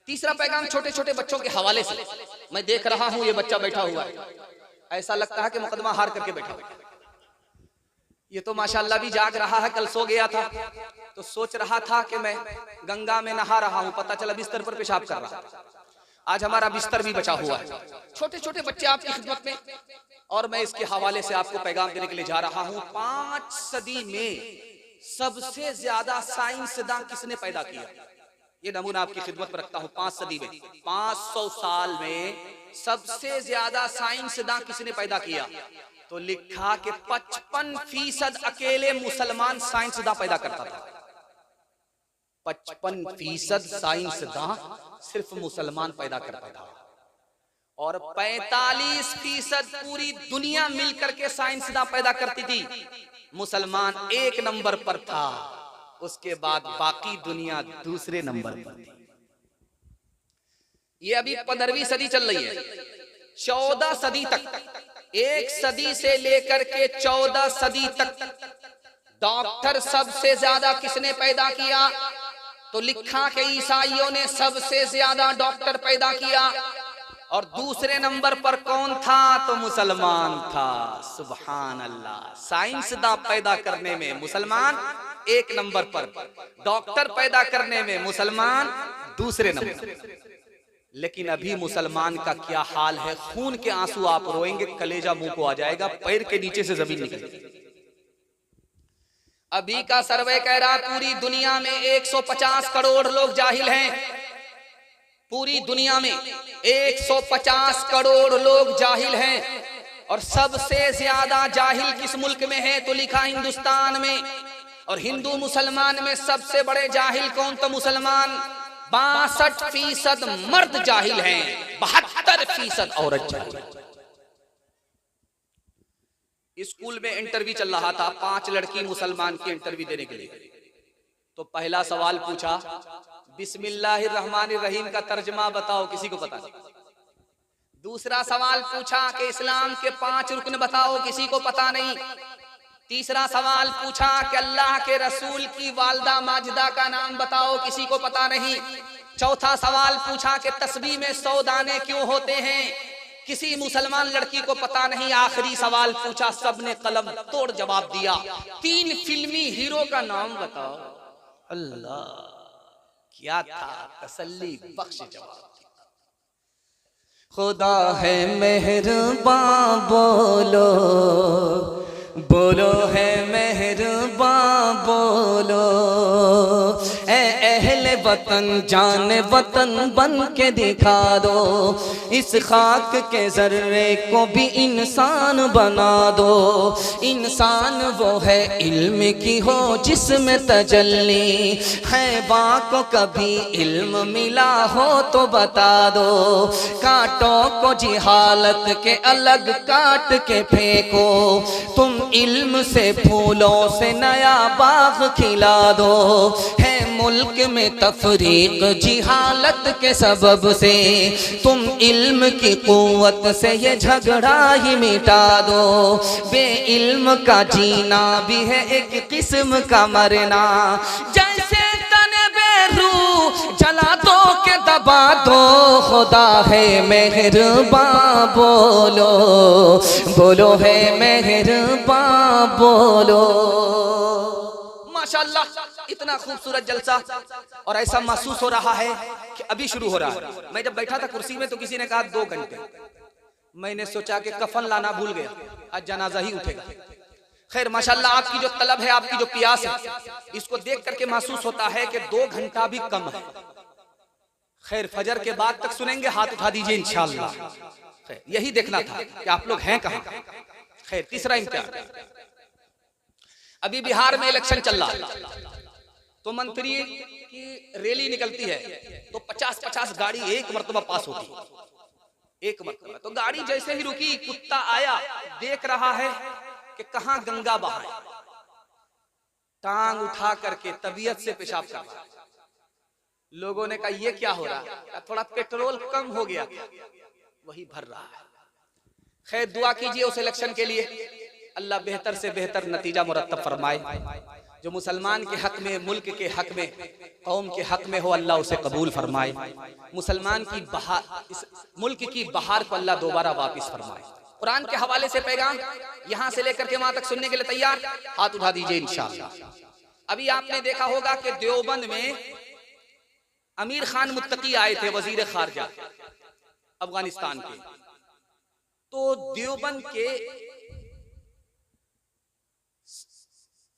तीसरा पैगाम छोटे छोटे बच्चों के हवाले से। मैं देख रहा हूं ये बच्चा बैठा हुआ है, ऐसा लगता है कि मुकदमा हार करके बैठा। ये तो माशाअल्लाह भी जाग रहा है, कल सो गया था तो सोच रहा था कि मैं गंगा में नहा रहा हूं, पता चला बिस्तर पर पेशाब कर रहा। आज हमारा बिस्तर भी बचा हुआ है। छोटे छोटे बच्चे आपकी खिदमत में, और मैं इसके हवाले से आपको पैगाम देने के लिए जा रहा हूं। 5 सदी में सबसे ज्यादा साइंसदान किसने पैदा किया, ये नमूना आपकी खिदमत में रखता हूं। 5 सदी में, 500 साल में सबसे ज्यादा साइंसदान किसने पैदा किया, तो लिखा कि 55% अकेले मुसलमान साइंसदान पैदा करता था। 55% साइंसदान सिर्फ मुसलमान पैदा करता था, और 45% पूरी दुनिया मिलकर के साइंसदान पैदा करती थी, मुसलमान एक नंबर पर था, उसके बाद बाकी दुनिया दूसरे नंबर पर थी। ये अभी 15वीं सदी चल रही है। 14 सदी तक, 1 सदी से लेकर के 14 सदी तक डॉक्टर सबसे ज्यादा किसने पैदा किया? तो लिखा कि ईसाइयों ने सबसे ज्यादा डॉक्टर पैदा किया। और दूसरे नंबर पर कौन था? तो मुसलमान था। सुभान अल्लाह। साइंसदां पैदा करने में मुसलमान एक नंबर पर, डॉक्टर पैदा करने में मुसलमान दूसरे नंबर। लेकिन अभी मुसलमान का क्या हाल है? खून के आंसू आप रोएंगे, कलेजा मुंह को आ जाएगा, पैर के नीचे से जमीन निकलेगी। अभी का सर्वे कह रहा पूरी दुनिया में 150 करोड़ लोग जाहिल हैं। पूरी दुनिया में 150 करोड़ लोग जाहिल हैं। और सबसे ज्यादा जाहिल किस मुल्क में है? तो लिखा हिंदुस्तान में। और हिंदू मुसलमान में सबसे बड़े जाहिल कौन? तो मुसलमान। 62% मर्द जाहिल हैं, 72% औरत जाहिल। स्कूल में इंटरव्यू चल रहा था, 5 लड़की मुसलमान की इंटरव्यू देने के लिए। तो पहला सवाल पूछा, बिस्मिल्लाहिर्रहमानिर्रहीम का तर्जमा बताओ, किसी को पता नहीं। दूसरा सवाल पूछा कि इस्लाम के 5 रुकन बताओ, किसी को पता नहीं। तीसरा सवाल पूछा कि अल्लाह के रसूल की वालदा माजिदा का नाम बताओ, किसी को पता नहीं। चौथा सवाल पूछा कि तस्बीह में 100 दाने क्यों होते हैं, किसी मुसलमान लड़की को पता नहीं। आखिरी सवाल पूछा, सबने कलम तोड़ जवाब दिया, 3 फिल्मी हीरो का नाम बताओ। अल्लाह, क्या था तसल्ली बख्श जवाब। खुदा है मेहरबान, बोलो बोलो है मेहरबान, बोलो ए अहले वतन, जान वतन बन के दिखा दो। इस खाक के जर्रे को भी इंसान बना दो। इंसान वो है इल्म की हो जिसमें तजल्ली है। को कभी इल्म मिला हो तो बता दो। कांटों को जिहालत के अलग काट के फेंको। तुम इल्म से फूलों से नया बाग खिला दो। है मुल्क में तफरीक जिहालत के सबब से, तुम इल्म की कुव्वत से ये झगड़ा ही मिटा दो। बे इल्म का जीना भी है एक किस्म का मरना। जैसे तने बेरू जला दो के दबा दो। खुदा है मेहरबान, बोलो बोलो है मेहरबान, बोलो। माशाअल्लाह, इतना खूबसूरत जलसा और ऐसा महसूस हो रहा है कि अभी शुरू हो रहा है। मैं जब बैठा था कुर्सी में तो किसी ने कहा 2 घंटे। मैंने सोचा कि कफन लाना भूल गया, आज जनाजा ही उठेगा। खैर माशाअल्लाह, आपकी जो तलब है, आपकी जो प्यास है, इसको देख करके महसूस होता है कि 2 घंटा भी कम है। खैर फजर के बाद तक सुनेंगे, हाथ उठा दीजिए इंशाअल्लाह। खैर यही देखना था कि आप लोग हैं कहां। खैर तीसरा इम्तिहान, अभी बिहार में इलेक्शन चल रहा, तो मंत्री की रैली निकलती है तो 50-50 गाड़ी एक मरतबा पास होती है, एक मरतबा। तो गाड़ी जैसे ही रुकी, कुत्ता आया, देख रहा है कि कहां गंगा बहाए, टांग उठा करके तबीयत से पेशाब कर रहा है। लोगों ने कहा ये क्या हो रहा है? थोड़ा पेट्रोल कम हो गया, वही भर रहा है। खैर दुआ कीजिए उस इलेक्शन के लिए, अल्लाह बेहतर से बेहतर नतीजा मुरत्तब फरमाए। जो मुसलमान के हक में, मुल्क के हक में, कौम के हक में हो, अल्लाह उसे कबूल फरमाए। मुसलमान की बहार, इस मुल्क की बहार को अल्लाह दोबारा वापस फरमाए। कुरान के हवाले से पैगाम यहां से लेकर के वहां तक सुनने के लिए तैयार? हाथ उठा दीजिए इंशाअल्लाह। अभी आपने देखा होगा कि देवबंद में अमीर खान मुत्तकी आए थे, वजीर खारजा अफगानिस्तान के। तो देवबंद के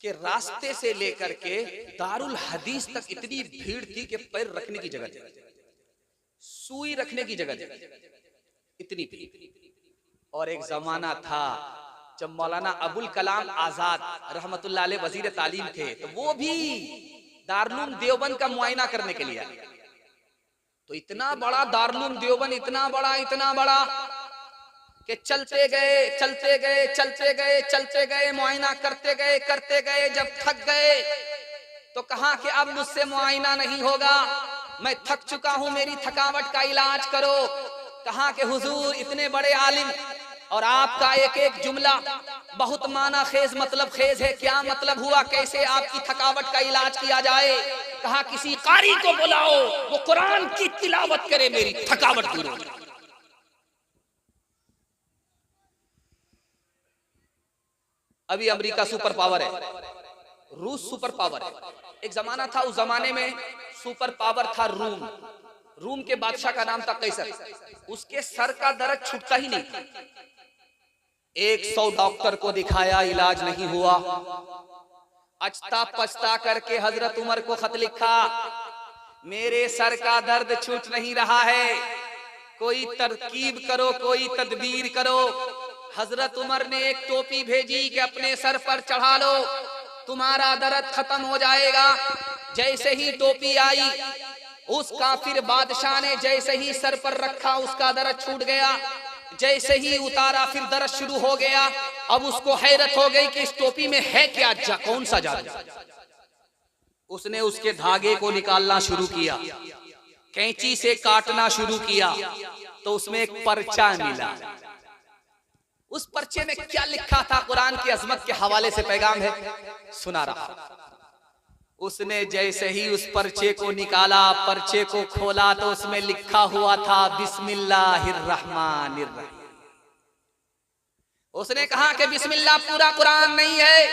रास्ते से लेकर के दारुल हदीस तक इतनी भीड़ थी कि पैर रखने की जगह, सुई रखने की जगह, इतनी भीड़। और एक जमाना था जब मौलाना अबुल कलाम आजाद रहमतुल्लाह अलैह वजीर तालीम थे, तो वो भी दारुल देवबंद का मुआयना करने के लिए आए। तो इतना बड़ा दारुल देवबंद, इतना बड़ा कि चलते गए मुआयना करते गए जब थक गए तो कहा कि अब मुझसे मुआयना नहीं होगा, मैं थक चुका हूं, मेरी थकावट का इलाज करो। कहा कि हुजूर इतने बड़े आलिम और आपका एक एक जुमला बहुत माना खेज मतलब खेज है, क्या मतलब हुआ, कैसे आपकी थकावट का इलाज किया जाए? कहा किसी कारी को बुलाओ, वो कुरान की तिलावत करे, मेरी थकावट दूर हो जाए। अभी अमेरिका सुपर पावर है, रूस सुपर पावर है। एक जमाना था, उस जमाने में सुपर पावर था रूम। रूम के बादशाह का नाम था कैसर। उसके सर का दर्द छूटता ही नहीं था। 100 डॉक्टर को दिखाया, इलाज नहीं हुआ। अचता पछता करके हजरत उमर को खत लिखा, मेरे सर का दर्द छूट नहीं रहा है, कोई तरकीब करो, कोई तदबीर करो। हजरत उमर ने एक टोपी भेजी कि अपने सर पर चढ़ा लो, तुम्हारा दर्द खत्म हो जाएगा। जैसे ही टोपी आई, उस काफिर बादशाह ने जैसे ही सर पर रखा, उसका दर्द छूट गया। जैसे ही उतारा, फिर दर्द शुरू हो गया। अब उसको हैरत हो गई कि इस टोपी में है क्या, कौन सा जादू। उसने उसके धागे को निकालना शुरू किया, कैंची से काटना शुरू किया, तो उसमें एक पर्चा मिला। उस पर्चे में क्या लिखा था? कुरान की अजमत के हवाले से पैगाम है, सुना रहा। उसने जैसे ही उस पर्चे को निकाला, पर्चे को खोला, तो उसमें लिखा हुआ था बिस्मिल्लाहिर्रहमानिर्रहीम। उसने कहा कि बिस्मिल्लाह पूरा कुरान नहीं है,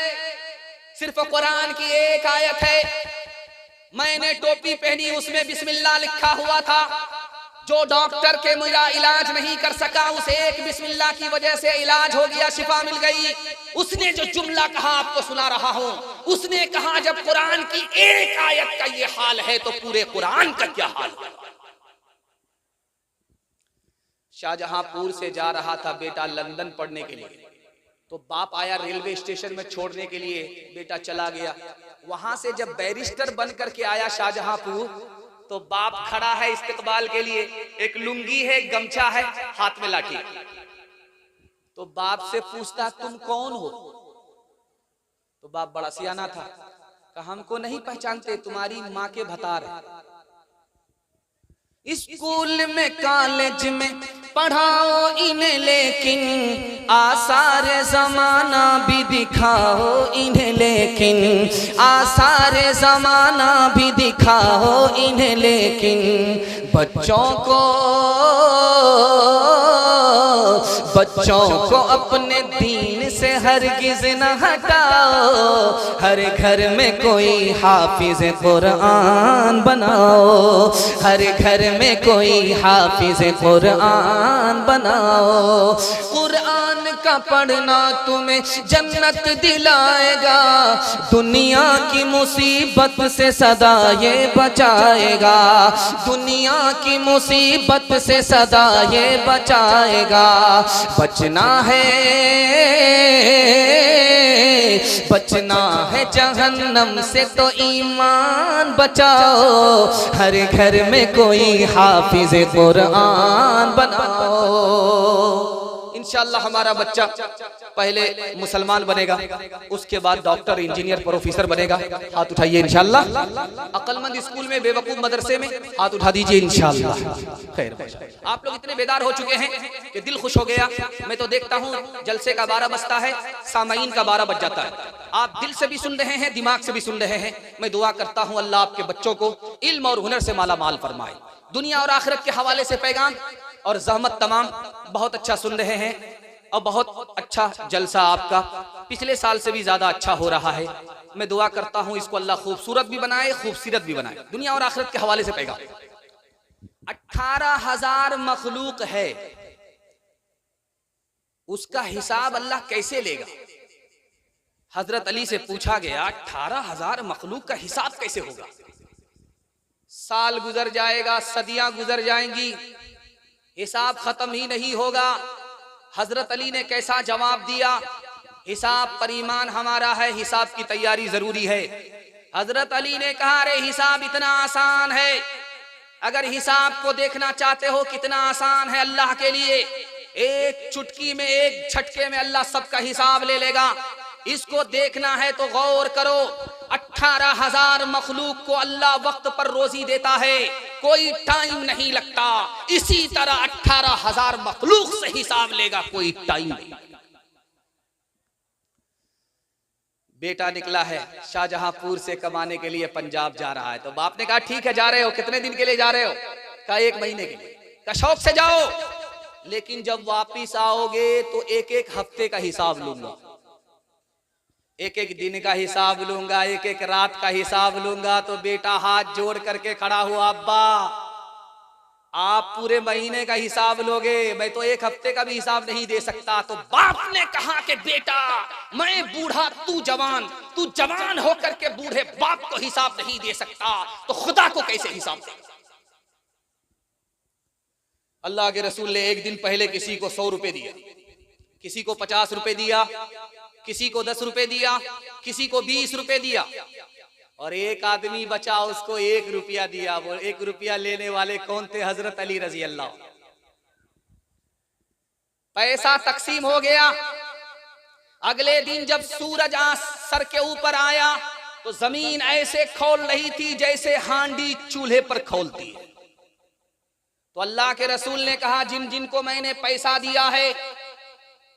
सिर्फ कुरान की एक आयत है। मैंने टोपी पहनी, उसमें बिस्मिल्लाह लिखा हुआ था। जो डॉक्टर के मेरा इलाज नहीं कर सका, उस एक बिस्मिल्लाह की वजह से इलाज हो गया, शिफा मिल गई। उसने जो जुमला कहा आपको सुना रहा हूं, उसने कहा जब कुरान की एक आयत का ये हाल है तो पूरे कुरान का क्या हाल है। शाहजहांपुर से जा रहा था बेटा लंदन पढ़ने के लिए, तो बाप आया रेलवे स्टेशन में छोड़ने के लिए, बेटा चला गया। वहां से जब बैरिस्टर बन करके आया शाहजहांपुर, तो बाप खड़ा है इस्तकबाल के लिए, एक लुंगी है, गमछा है, हाथ में लाठी। तो बाप से पूछता तुम कौन हो? तो बाप बड़ा सियाना था, कहा हमको नहीं पहचानते, तुम्हारी माँ के भतार है। स्कूल में कॉलेज में पढ़ाओ इन्हें, लेकिन आसार जमाना भी दिखाओ इन्हें, लेकिन आसार जमाना भी दिखाओ इन्हें, लेकिन बच्चों को अपने दीन से हरगिज न हटाओ। हर घर में कोई हाफिज कुरान बनाओ, हर घर में कोई हाफिज कुरान बनाओ। कुरान का पढ़ना तुम्हें जन्नत दिलाएगा, दुनिया की मुसीबत से सदा ये बचाएगा, दुनिया की मुसीबत से सदा ये बचाएगा। बचना है जहन्नम से तो ईमान बचाओ, हर घर में कोई हाफिज कुरान बनाओ। इंशाअल्लाह हमारा बच्चा पहले मुसलमान बनेगा, उसके बाद डॉक्टर, इंजीनियर, प्रोफेसर बनेगा। हाथ उठाइए इंशाअल्लाह। अक्लमंद स्कूल में, बेवकूफ मदरसे में हाथ उठा दीजिए इंशाअल्लाह। खैर, आप लोग इतने बेदार हो चुके हैं कि दिल खुश हो गया। मैं तो देखता हूँ जलसे का 12 बजता है, सामाईन का 12 बज जाता है। आप दिल से भी सुन रहे हैं, दिमाग से भी सुन रहे हैं। मैं दुआ करता हूँ अल्लाह आपके बच्चों को इल्म और हुनर से माला माल फरमाए। दुनिया और आखिरत के हवाले से पैगाम और ज़हमत तमाम बहुत अच्छा सुन रहे हैं, और बहुत अच्छा जलसा आपका पिछले साल से भी ज्यादा अच्छा हो रहा है। मैं दुआ करता हूं इसको अल्लाह खूबसूरत भी बनाए, खूबसूरत भी बनाए। दुनिया और आखिरत के हवाले से पैगाम। 18,000 मखलूक है, उसका हिसाब अल्लाह कैसे लेगा? हजरत अली से पूछा गया 18,000 मखलूक का हिसाब कैसे होगा? साल गुजर जाएगा, सदियां गुजर जाएंगी, हिसाब खत्म ही नहीं होगा। हजरत अली ने कैसा जवाब दिया? हिसाब पर ईमान हमारा है, हिसाब की तैयारी जरूरी है। हजरत अली ने कहा अरे हिसाब इतना आसान है, अगर हिसाब को देखना चाहते हो कितना आसान है अल्लाह के लिए, एक चुटकी में, एक झटके में अल्लाह सबका हिसाब ले लेगा। इसको देखना है तो गौर करो। 18,000 मखलूक को अल्लाह वक्त पर रोजी देता है, कोई टाइम नहीं लगता। इसी तरह 18,000 मखलूक से हिसाब लेगा, कोई टाइम नहीं। बेटा निकला है शाहजहांपुर से कमाने के लिए पंजाब जा रहा है, तो बाप ने कहा ठीक है जा रहे हो, कितने दिन के लिए जा रहे हो? कहा 1 महीने के लिए। कहा शौक से जाओ, लेकिन जब वापिस आओगे तो एक एक हफ्ते का हिसाब लूंगा, एक एक दिन का हिसाब लूंगा, एक एक रात का हिसाब लूंगा। तो बेटा हाथ जोड़ करके खड़ा हुआ, अब्बा आप पूरे महीने का हिसाब लोगे, मैं तो एक हफ्ते का भी हिसाब नहीं दे सकता। तो बाप ने कहा कि बेटा मैं बूढ़ा, तू जवान होकर के बूढ़े बाप को हिसाब नहीं दे सकता, तो खुदा को कैसे हिसाब दे? अल्लाह के रसूल ने एक दिन पहले किसी को 100 रुपए दिया, किसी को 50 रुपए दिया, किसी को 10 रुपए दिया, किसी को 20 रुपए दिया, और एक आदमी बचा उसको 1 रुपया दिया। वो 1 रुपया लेने वाले कौन थे? हजरत अली रजी अल्लाह। पैसा तकसीम हो गया। अगले दिन जब सूरज सर के ऊपर आया तो जमीन ऐसे खौल रही थी जैसे हांडी चूल्हे पर खौलती है। तो अल्लाह के रसूल ने कहा जिन जिन को मैंने पैसा दिया है,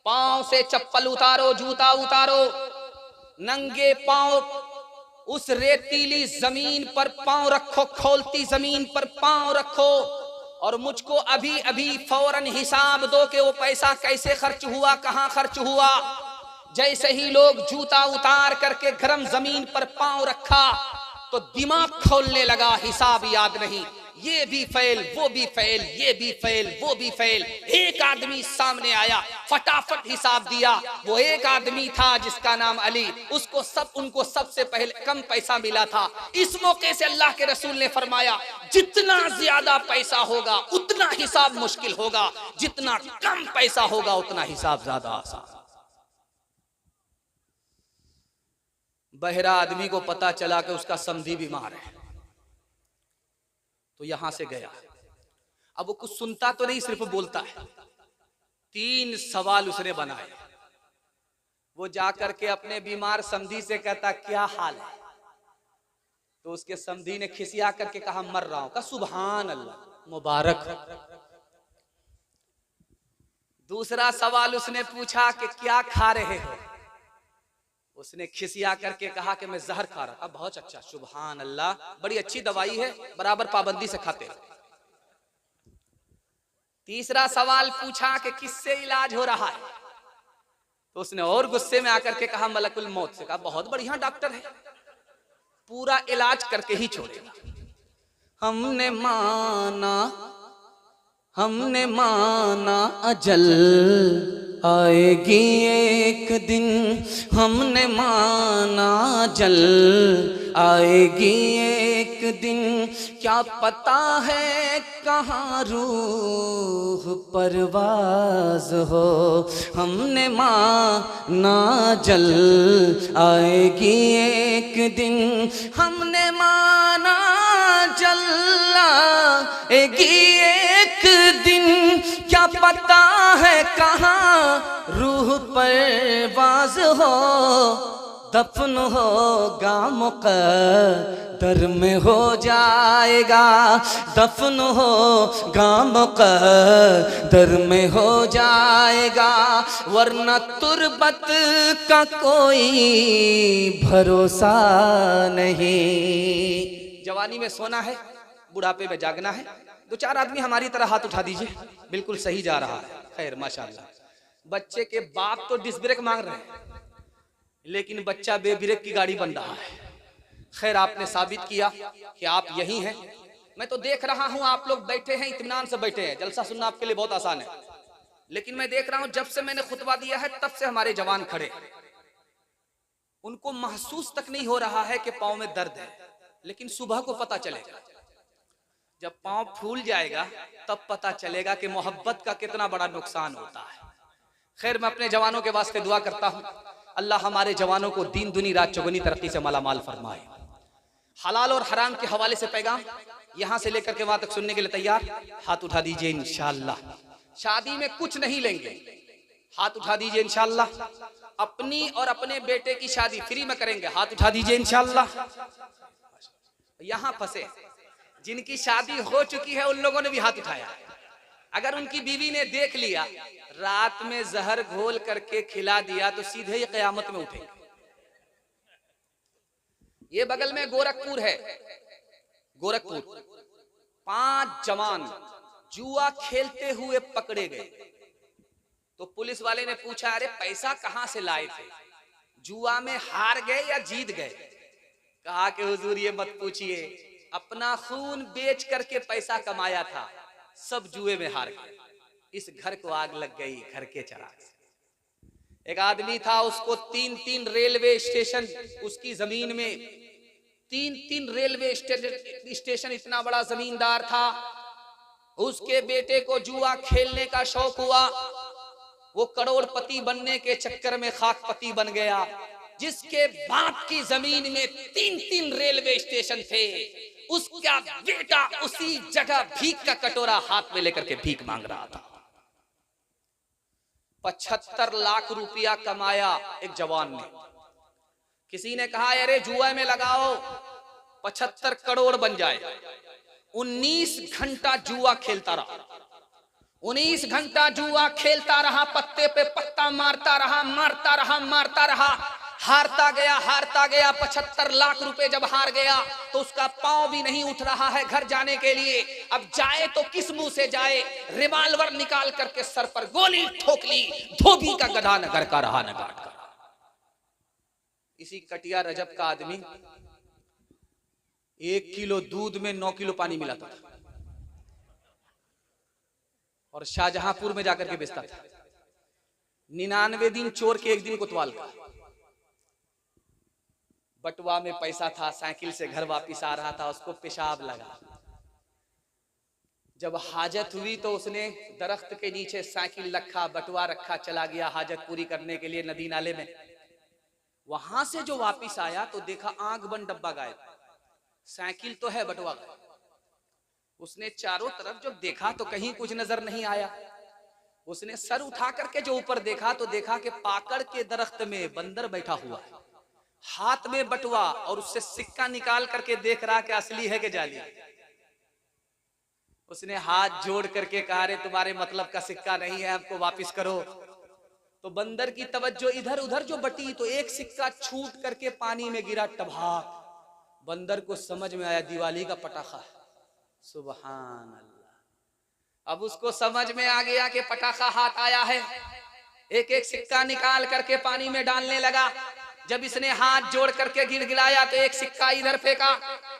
पांव से चप्पल उतारो, जूता उतारो, नंगे पांव उस रेतीली जमीन पर पांव रखो, खौलती जमीन पर पांव रखो, और मुझको अभी अभी फौरन हिसाब दो कि वो पैसा कैसे खर्च हुआ, कहां खर्च हुआ। जैसे ही लोग जूता उतार करके गर्म जमीन पर पांव रखा तो दिमाग खोलने लगा, हिसाब याद नहीं, ये भी फेल, वो भी फेल, ये भी फेल, वो भी फेल। एक आदमी सामने आया, फटाफट हिसाब दिया। वो एक आदमी था जिसका नाम अली, उनको सबसे पहले कम पैसा मिला था। इस मौके से अल्लाह के रसूल ने फरमाया जितना ज्यादा पैसा होगा उतना हिसाब मुश्किल होगा, जितना कम पैसा होगा उतना हिसाब ज्यादा आसान। बहरा आदमी को पता चला कि उसका समधी बीमार है, तो यहां से गया। अब वो कुछ सुनता तो नहीं, सिर्फ बोलता है। 3 सवाल उसने बनाए। वो जाकर के अपने बीमार समधी से कहता क्या हाल है? तो उसके समधी ने खिसिया करके कहा मर रहा हूं। कहा सुभान अल्लाह, मुबारक। दूसरा सवाल उसने पूछा कि क्या खा रहे हो? उसने खिसिया करके कहा कि मैं जहर खा रहा था। बहुत अच्छा, सुभान अल्लाह, बड़ी अच्छी दवाई है, बराबर पाबंदी से खाते रहो। तीसरा सवाल पूछा कि किससे इलाज हो रहा है? तो उसने और गुस्से में आकर के कहा मलकुल मौत से। कहा बहुत बढ़िया डॉक्टर है, पूरा इलाज करके ही छोड़ेगा। हमने माना अजल आएगी एक दिन, हमने माना जल आएगी एक दिन। क्या पता है कहाँ रूह परवाज हो, हमने माना जल आएगी एक दिन, हमने माना जल आएगी एक दिन। क्या पता है कहाँ रूह परवाज हो, दफन होगा मुक़द्दर में हो जाएगा, दफन होगा मुक़द्दर में हो जाएगा, वरना तुरबत का कोई भरोसा नहीं। जवानी में सोना है, बुढ़ापे में जागना है। 2-4 आदमी हमारी तरह हाथ उठा दीजिए, बिल्कुल सही जा रहा है। खैर माशाल्लाह। बच्चे के बाप तो डिस्क ब्रेक मांग रहे हैं, लेकिन बच्चा बेब्रेक की गाड़ी बन रहा है। खैर आपने साबित किया कि आप यही हैं। मैं तो देख रहा हूं आप लोग बैठे हैं, इत्मीनान से बैठे हैं। जलसा सुनना आपके लिए बहुत आसान है, लेकिन मैं देख रहा हूं जब से मैंने खुतबा दिया है तब से हमारे जवान खड़े, उनको महसूस तक नहीं हो रहा है कि पाँव में दर्द है। लेकिन सुबह को पता चलेगा, जब पाँव फूल जाएगा तब पता चलेगा कि मोहब्बत का कितना बड़ा नुकसान होता है। खैर मैं अपने जवानों के वास्ते दुआ करता हूँ, अल्लाह हमारे जवानों को दीन दुनी रात चौगुनी तरक्की से मालामाल फरमाए। हलाल और हराम के हवाले से पैगाम यहाँ से लेकर के वहां तक सुनने के लिए तैयार? हाथ उठा दीजिए इंशाअल्लाह। शादी में कुछ नहीं लेंगे, हाथ उठा दीजिए इंशाअल्लाह। अपनी और अपने बेटे की शादी फ्री में करेंगे, हाथ उठा दीजिए इंशाअल्लाह। यहां फंसे जिनकी शादी हो चुकी है उन लोगों ने भी हाथ उठाया। अगर उनकी बीवी ने देख लिया रात में जहर घोल करके खिला दिया तो सीधे ही कयामत में उठेंगे। ये बगल में गोरखपुर है, गोरखपुर 5 जवान जुआ खेलते हुए पकड़े गए। तो पुलिस वाले ने पूछा अरे पैसा कहां से लाए थे, जुआ में हार गए या जीत गए? कहा कि हुजूर ये मत पूछिए, अपना खून बेच करके पैसा कमाया था, सब जुए में हार गए। इस घर को आग लग गई, घर के चिराग से। एक आदमी था, उसको 3-3 रेलवे स्टेशन, उसकी जमीन में 3-3 रेलवे स्टेशन, इतना बड़ा जमींदार था। उसके बेटे को जुआ खेलने का शौक हुआ, वो करोड़पति बनने के चक्कर में खाकपति बन गया। जिसके बाप की जमीन में 3-3 रेलवे स्टेशन थे, उसका बेटा उसी जगह भीख का कटोरा हाथ में लेकर के भीख मांग रहा था। 75 लाख रुपया कमाया एक जवान ने। किसी ने कहा अरे जुआ में लगाओ 75 करोड़ बन जाए। 19 घंटा जुआ खेलता रहा, 19 घंटा जुआ खेलता रहा, पत्ते पे पत्ता मारता रहा, मारता रहा, मारता रहा, हारता गया। 75 लाख रुपए जब हार गया तो उसका पांव भी नहीं उठ रहा है घर जाने के लिए। अब जाए तो किस मुंह से जाए? रिवाल्वर निकाल करके सर पर गोली ठोक ली, धोबी का गधा न घर का रहा न घाट का। इसी कटिया रजब का आदमी 1 किलो दूध में 9 किलो पानी मिलाता था और शाहजहांपुर में जाकर के बेचता था। 99 दिन चोर के 1 दिन कोतवाल का। बटुआ में पैसा था, साइकिल से घर वापस आ रहा था, उसको पेशाब लगा। जब हाजत हुई तो उसने दरख्त के नीचे साइकिल रखा, बटुआ रखा, चला गया हाजत पूरी करने के लिए नदी नाले में। वहां से जो वापस आया तो देखा आंख बंद डब्बा गायब, साइकिल तो है बटुआ गायब। उसने चारों तरफ जब देखा तो कहीं कुछ नजर नहीं आया। उसने सर उठा करके जो ऊपर देखा तो देखा कि पाकड़ के दरख्त में बंदर बैठा हुआ है, हाथ में बटुआ, और उससे सिक्का निकाल करके देख रहा कि असली है कि जाली। उसने हाथ जोड़ करके कहा रे तुम्हारे मतलब का सिक्का नहीं है, हमको वापस करो। तो बंदर की तवज्जो इधर उधर जो बटी तो एक सिक्का छूट करके पानी में गिरा, टभाक। बंदर को समझ में आया दिवाली का पटाखा है। सुभान अल्लाह। अब उसको समझ में आ गया कि पटाखा हाथ आया है। एक एक सिक्का निकाल करके पानी में डालने लगा। जब इसने हाथ जोड़ करके गिड़गिड़ाया तो एक सिक्का इधर फेंका,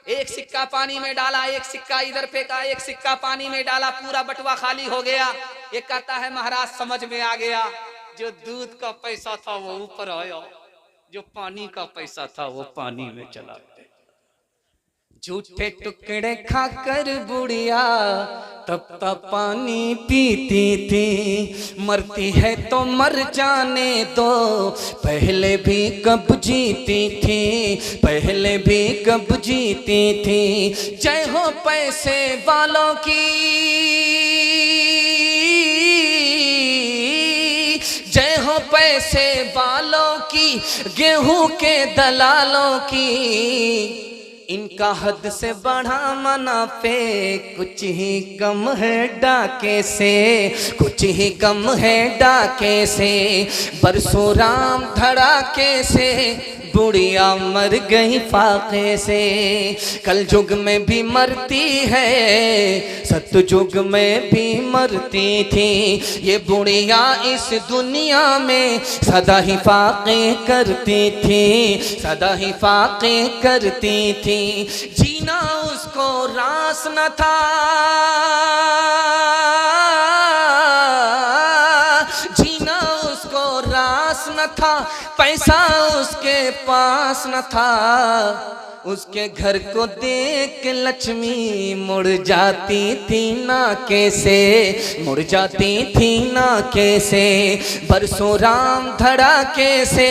एक सिक्का पानी में डाला, एक सिक्का इधर फेंका, एक सिक्का पानी में डाला, पूरा बटुआ खाली हो गया। ये कहता है महाराज समझ में आ गया, जो दूध का पैसा था वो ऊपर आया, जो पानी का पैसा था वो पानी में चला गया। झूठे टुकड़े खाकर बुढ़िया तब तक पानी पीती थी, मरती है तो मर जाने दो, पहले भी कब जीती थी, पहले भी कब जीती थी। जय हो पैसे वालों की, जय हो पैसे वालों की, गेहूं के दलालों की। इनका हद से बढ़ा मुनाफे, कुछ ही कम है डाके से, कुछ ही कम है डाके से। बरसों राम धड़ाके से, बुढ़िया मर गई फाके से। कल युग में भी मरती है, सतयुग में भी मरती थी। ये बुढ़िया इस दुनिया में सदा ही फाके करती थी, सदा ही फाके करती थी। जीना उसको रास न था, जीना उसको रास न था, पैसा उसके पास न था। उसके घर को देख लक्ष्मी मुड़ जाती थी ना कैसे, मुड़ जाती थी ना कैसे। बरसों राम धड़ाके से,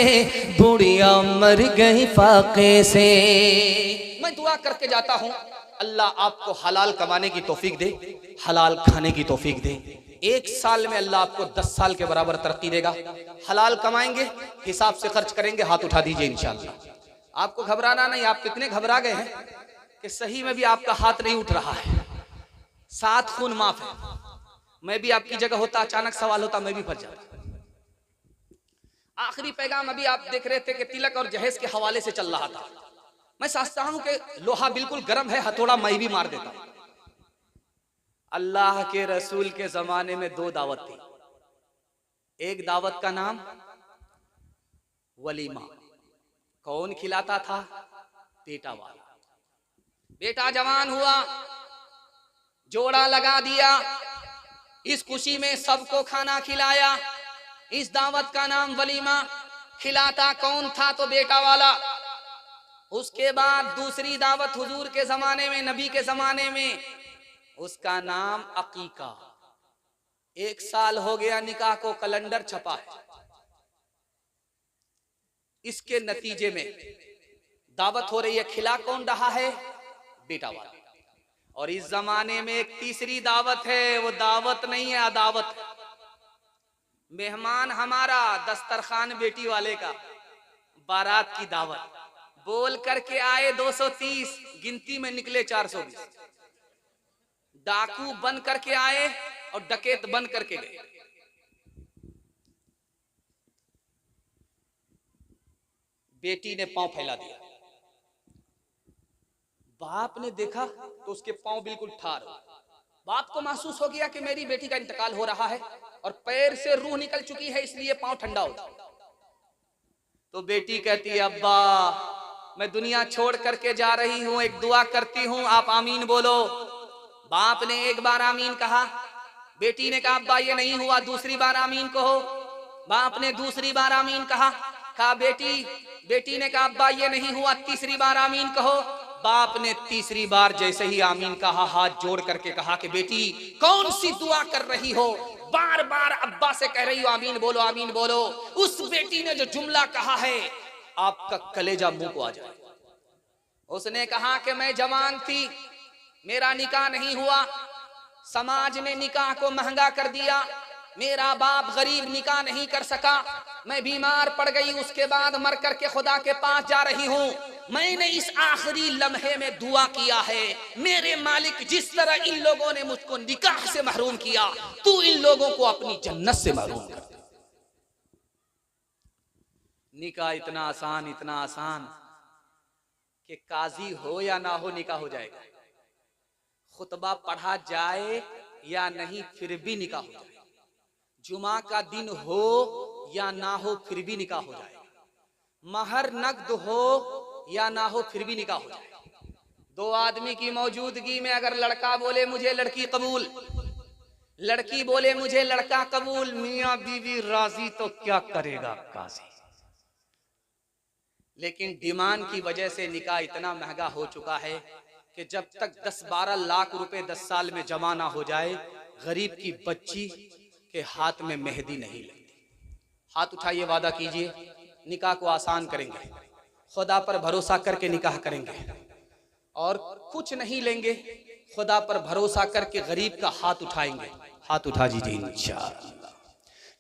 बुढ़िया मर गई फाके से। मैं दुआ करके जाता हूं, अल्लाह आपको हलाल कमाने की तौफीक दे, हलाल खाने की तौफीक दे। 1 साल में अल्लाह आपको 10 साल के बराबर तरक्की देगा। हलाल कमाएंगे, हिसाब से खर्च करेंगे, हाथ उठा दीजिए इंशाअल्लाह। आपको घबराना नहीं। आप कितने घबरा गए हैं कि सही में भी आपका हाथ नहीं उठ रहा है। 7 खून माफ है। मैं भी आपकी जगह होता, अचानक सवाल होता, मैं भी फंस जाता। आखिरी पैगाम अभी आप देख रहे थे कि तिलक और जहेज के हवाले से चल रहा था। मैं समझता हूं कि लोहा बिल्कुल गर्म है, हथौड़ा मैं भी मार देता हूं। अल्लाह के रसूल के जमाने में 2 दावत थी। एक दावत का नाम वलीमा। कौन खिलाता था? बेटा वाला। बेटा जवान हुआ, जोड़ा लगा दिया, इस खुशी में सबको खाना खिलाया। इस दावत का नाम वलीमा। खिलाता कौन था? तो बेटा वाला। उसके बाद दूसरी दावत हुजूर के जमाने में, नबी के जमाने में, उसका नाम अकीका। 1 साल हो गया निकाह को, कैलेंडर छपा है। इसके नतीजे में दावत हो रही है। खिला कौन रहा है? बेटा वाला। और इस जमाने में एक तीसरी दावत है। वो दावत नहीं है, अदावत है। मेहमान हमारा, दस्तरखान बेटी वाले का, बारात की दावत। बोल करके आए 230, गिनती में निकले 420। डाकू बन करके आए और डकैत बन करके गए। बेटी ने पांव फैला दिया। बाप ने देखा तो उसके पांव बिल्कुल ठाड़। बाप को महसूस हो गया कि मेरी बेटी का इंतकाल हो रहा है और पैर से रूह निकल चुकी है, इसलिए पांव ठंडा होता। तो बेटी कहती है, अब्बा मैं दुनिया छोड़ करके जा रही हूं, एक दुआ करती हूं, आप आमीन बोलो। बाप ने एक बार आमीन कहा। बेटी ने कहा, अब्बा ये नहीं हुआ, दूसरी बार आमीन कहो। बाप ने दूसरी बार आमीन कहा बेटी ने कहा, अब्बा ये नहीं हुआ, तीसरी बार आमीन कहो। बाप ने तीसरी बार जैसे ही आमीन कहा, हाथ जोड़ करके कहा कि बेटी कौन सी दुआ कर रही हो? बार बार अब्बा से कह रही हो आमीन बोलो, आमीन बोलो। उस बेटी ने जो जुमला कहा है, आपका कलेजा मुंह को आ जाए। उसने कहा कि मैं जवान थी, मेरा निकाह नहीं हुआ, समाज ने निकाह को महंगा कर दिया, मेरा बाप गरीब निकाह नहीं कर सका, मैं बीमार पड़ गई, उसके बाद मर करके खुदा के पास जा रही हूँ। मैंने इस आखिरी लम्हे में दुआ किया है, मेरे मालिक जिस तरह इन लोगों ने मुझको निकाह से महरूम किया, तू इन लोगों को अपनी जन्नत से महरूम कर दे। निकाह इतना आसान कि काजी हो या ना हो निकाह हो जाएगा। खुतबा पढ़ा जाए या नहीं फिर भी निकाह हो जाएगा। जुमा का दिन हो या ना हो फिर भी निकाह हो जाएगा। महर नकद हो या ना हो फिर भी निकाह हो जाएगा। 2 आदमी की मौजूदगी में अगर लड़का बोले मुझे लड़की कबूल, लड़की बोले मुझे लड़का कबूल, मियां बीवी राजी, तो क्या करेगा काजी? लेकिन डिमांड की वजह से निकाह इतना महंगा हो चुका है कि जब तक 10-12 लाख रुपए 10 साल में जमा ना हो जाए, गरीब की बच्ची के हाथ में मेहंदी नहीं लगती। हाथ उठाइए, वादा कीजिए निकाह को आसान करेंगे, खुदा पर भरोसा करके निकाह करेंगे और कुछ नहीं लेंगे, खुदा पर भरोसा करके गरीब का हाथ उठाएंगे। हाथ उठा दीजिए इंशाअल्लाह।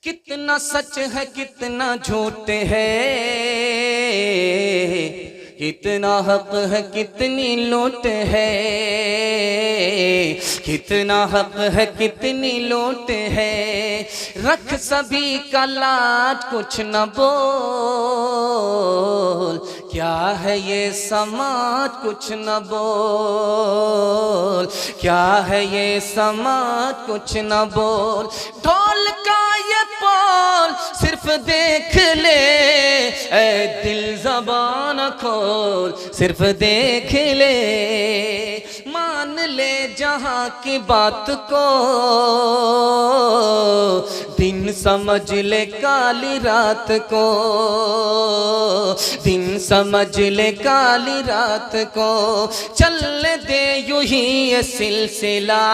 कितना सच है कितना झूठ है, कितना हक है कितनी लूट है, कितना हक है कितनी लूट है। रख सभी का लाज कुछ न बोल, क्या है ये समाज कुछ न बोल, क्या है ये समाज कुछ न बोल। ढोल का ये बोल सिर्फ देख ले, ऐ दिल ज़बान खोल सिर्फ देख ले। मान ले जहाँ की बात को, दिन समझ ले काली रात को, दिन समझ ले काली रात को। चल दे यूं ही ये सिलसिला,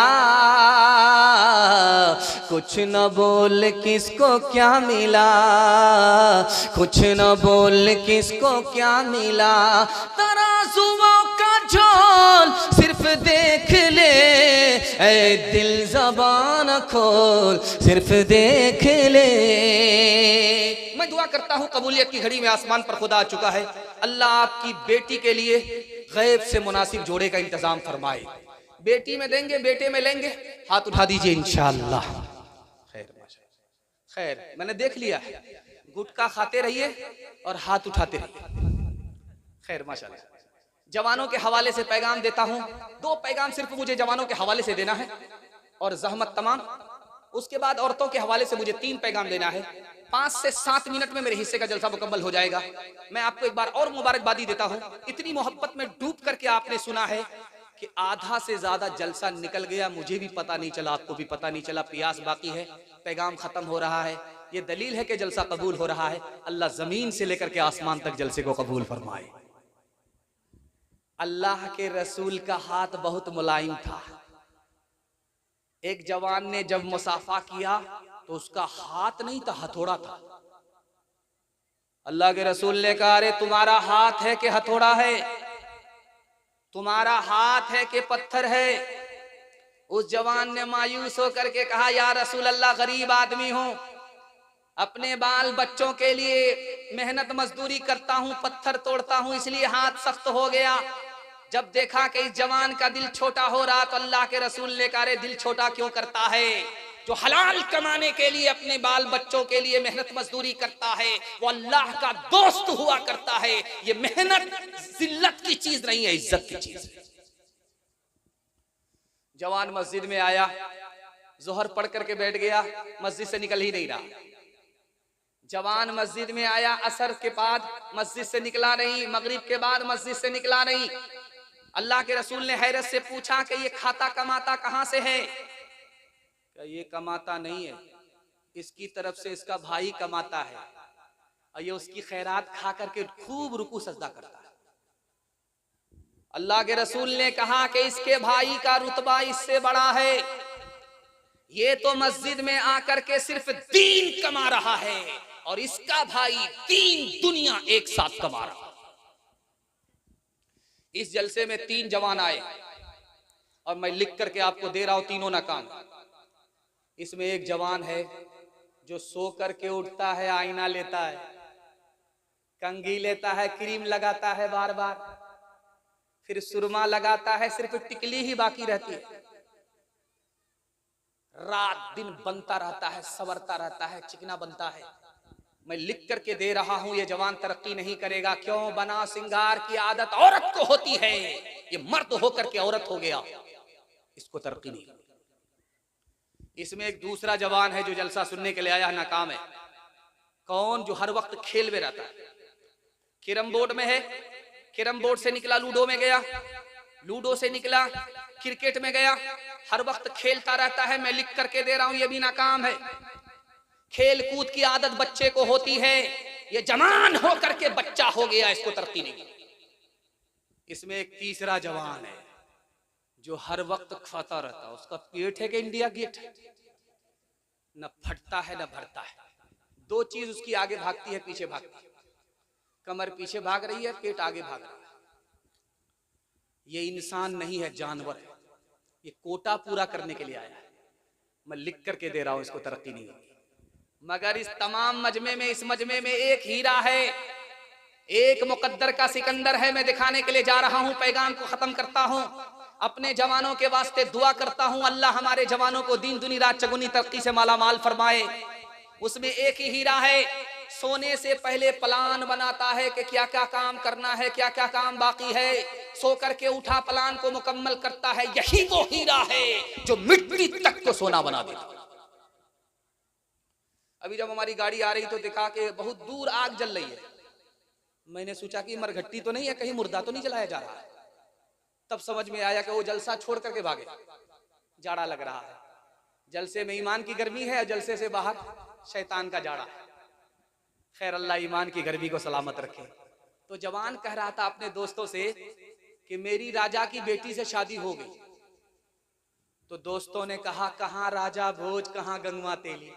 कुछ न बोल किसको क्या मिला, कुछ न बोल किसको क्या मिला। तराजुओं का झोल सिर्फ देख ले, ऐ दिल ज़बान खोल सिर्फ देख ले। मैं दुआ करता हूँ कबूलियत की घड़ी में आसमान पर खुदा आ चुका है, अल्लाह आपकी बेटी के लिए गैब से मुनासिब जोड़े का इंतजाम फरमाए। बेटी में देंगे, बेटे में लेंगे, हाथ उठा दीजिए इंशाअल्लाह। खैर खैर, मैंने देख लिया है, गुटखा खाते रहिए और हाथ उठाते रहिए। खैर माशाअल्लाह। जवानों के हवाले से पैगाम देता हूँ, 2 पैगाम सिर्फ मुझे जवानों के हवाले से देना है और जहमत तमाम। उसके बाद औरतों के हवाले से मुझे 3 पैगाम देना है। 5 से 7 मिनट में मेरे हिस्से का जलसा मुकम्मल हो जाएगा। मैं आपको एक बार और मुबारकबादी देता हूँ, इतनी मोहब्बत में डूब करके आपने सुना है कि आधा से ज्यादा जलसा निकल गया, मुझे भी पता नहीं चला, आपको भी पता नहीं चला। प्यास बाकी है, पैगाम खत्म हो रहा है। ये दलील है कि जलसा कबूल हो रहा है। अल्लाह जमीन से लेकर के आसमान तक जलसे को कबूल फरमाए। अल्लाह के रसूल का हाथ बहुत मुलायम था। एक जवान ने जब मुसाफा किया तो उसका हाथ नहीं था, हथौड़ा था। अल्लाह के रसूल ने कहा, अरे तुम्हारा हाथ है कि हथौड़ा है, तुम्हारा हाथ है कि पत्थर है? उस जवान ने मायूस होकर के कहा, या रसूल अल्लाह, गरीब आदमी हूं, अपने बाल बच्चों के लिए मेहनत मजदूरी करता हूं, पत्थर तोड़ता हूं, इसलिए हाथ सख्त हो गया। जब देखा कि इस जवान का दिल छोटा हो रहा तो अल्लाह के रसूल ने कहा, अरे दिल छोटा क्यों करता है? जो हलाल कमाने के लिए अपने बाल बच्चों के लिए मेहनत मजदूरी करता है वो अल्लाह का दोस्त हुआ करता है। ये मेहनत जिल्लत की चीज नहीं है, इज्जत की चीज है। जवान मस्जिद में आया, जोहर पढ़ करके बैठ गया, मस्जिद से निकल ही नहीं रहा। जवान मस्जिद में आया, असर के बाद मस्जिद से निकला नहीं, मगरिब के बाद मस्जिद से निकला नहीं। अल्लाह के रसूल ने हैरत से पूछा कि ये खाता कमाता कहां से है? क्या ये कमाता नहीं है, इसकी तरफ से इसका भाई कमाता है और ये उसकी खैरात खा करके खूब रुकू सजदा करता है। अल्लाह के रसूल ने कहा कि इसके भाई का रुतबा इससे बड़ा है, ये तो मस्जिद में आकर के सिर्फ दीन कमा रहा है और इसका भाई 3 दुनिया एक साथ कमा रहा है। इस जलसे में 3 जवान आए और मैं लिख करके आपको दे रहा हूं, तीनों नाकाम। इसमें एक जवान है जो सो करके उठता है, आईना लेता है, कंघी लेता है, क्रीम लगाता है बार बार, फिर सुरमा लगाता है, सिर्फ टिकली ही बाकी रहती है। रात दिन बनता रहता है, संवरता रहता है, चिकना बनता है। मैं लिख करके दे रहा हूं, ये जवान तरक्की नहीं करेगा। क्यों? बना सिंगार की आदत औरत को होती है, ये मर्द होकर के औरत हो गया, इसको तरक्की नहीं। इसमें एक दूसरा जवान है जो जलसा सुनने के लिए आया, नाकाम है। कौन? जो हर वक्त खेल में रहता है। कैरम बोर्ड में है, कैरम बोर्ड से निकला लूडो में गया, लूडो से निकला क्रिकेट में गया, हर वक्त खेलता रहता है। मैं लिख करके दे रहा हूं, ये भी नाकाम है। खेल कूद की आदत बच्चे को होती है, ये जवान होकर के बच्चा हो गया, इसको तरक्की नहीं। इसमें एक तीसरा जवान है जो हर वक्त खाता रहता है, उसका पेट है कि इंडिया गेट है, न फटता है न भरता है। 2 चीज उसकी आगे भागती है, पीछे भागती है। कमर पीछे भाग रही है, पेट आगे भाग रहा है। ये इंसान नहीं है, जानवर है। ये कोटा पूरा करने के लिए आया है। मैं लिख करके दे रहा हूं, इसको तरक्की नहीं होगी। मगर इस तमाम मजमे में, इस मजमे में एक हीरा है, एक मुकद्दर का सिकंदर है। मैं दिखाने के लिए जा रहा हूं, पैगाम को खत्म करता हूं। अपने जवानों के वास्ते दुआ करता हूं, अल्लाह हमारे जवानों को दिन दुनी रात चगुनी तरक्की से माला माल फरमाए। उसमें एक ही हीरा है। सोने से पहले प्लान बनाता है कि क्या क्या काम करना है, क्या क्या काम बाकी है। सो करके उठा, प्लान को मुकम्मल करता है। यही वो हीरा है जो मिट्टी तक को सोना बना देता है। अभी जब हमारी गाड़ी आ रही तो दिखा के बहुत दूर आग जल रही है। मैंने सोचा कि मरघट्टी तो नहीं है, कहीं मुर्दा तो नहीं जलाया जा रहा है। तब समझ में आया कि वो जलसा छोड़ करके भागे, जाड़ा लग रहा है। जलसे में ईमान की गर्मी है और जलसे से बाहर शैतान का जाड़ा है। खैर, अल्लाह ईमान की गर्मी को सलामत रखे। तो जवान कह रहा था अपने दोस्तों से कि मेरी राजा की बेटी से शादी हो गई। तो दोस्तों ने कहा, कहां राजा भोज, कहां गंगवा तेली।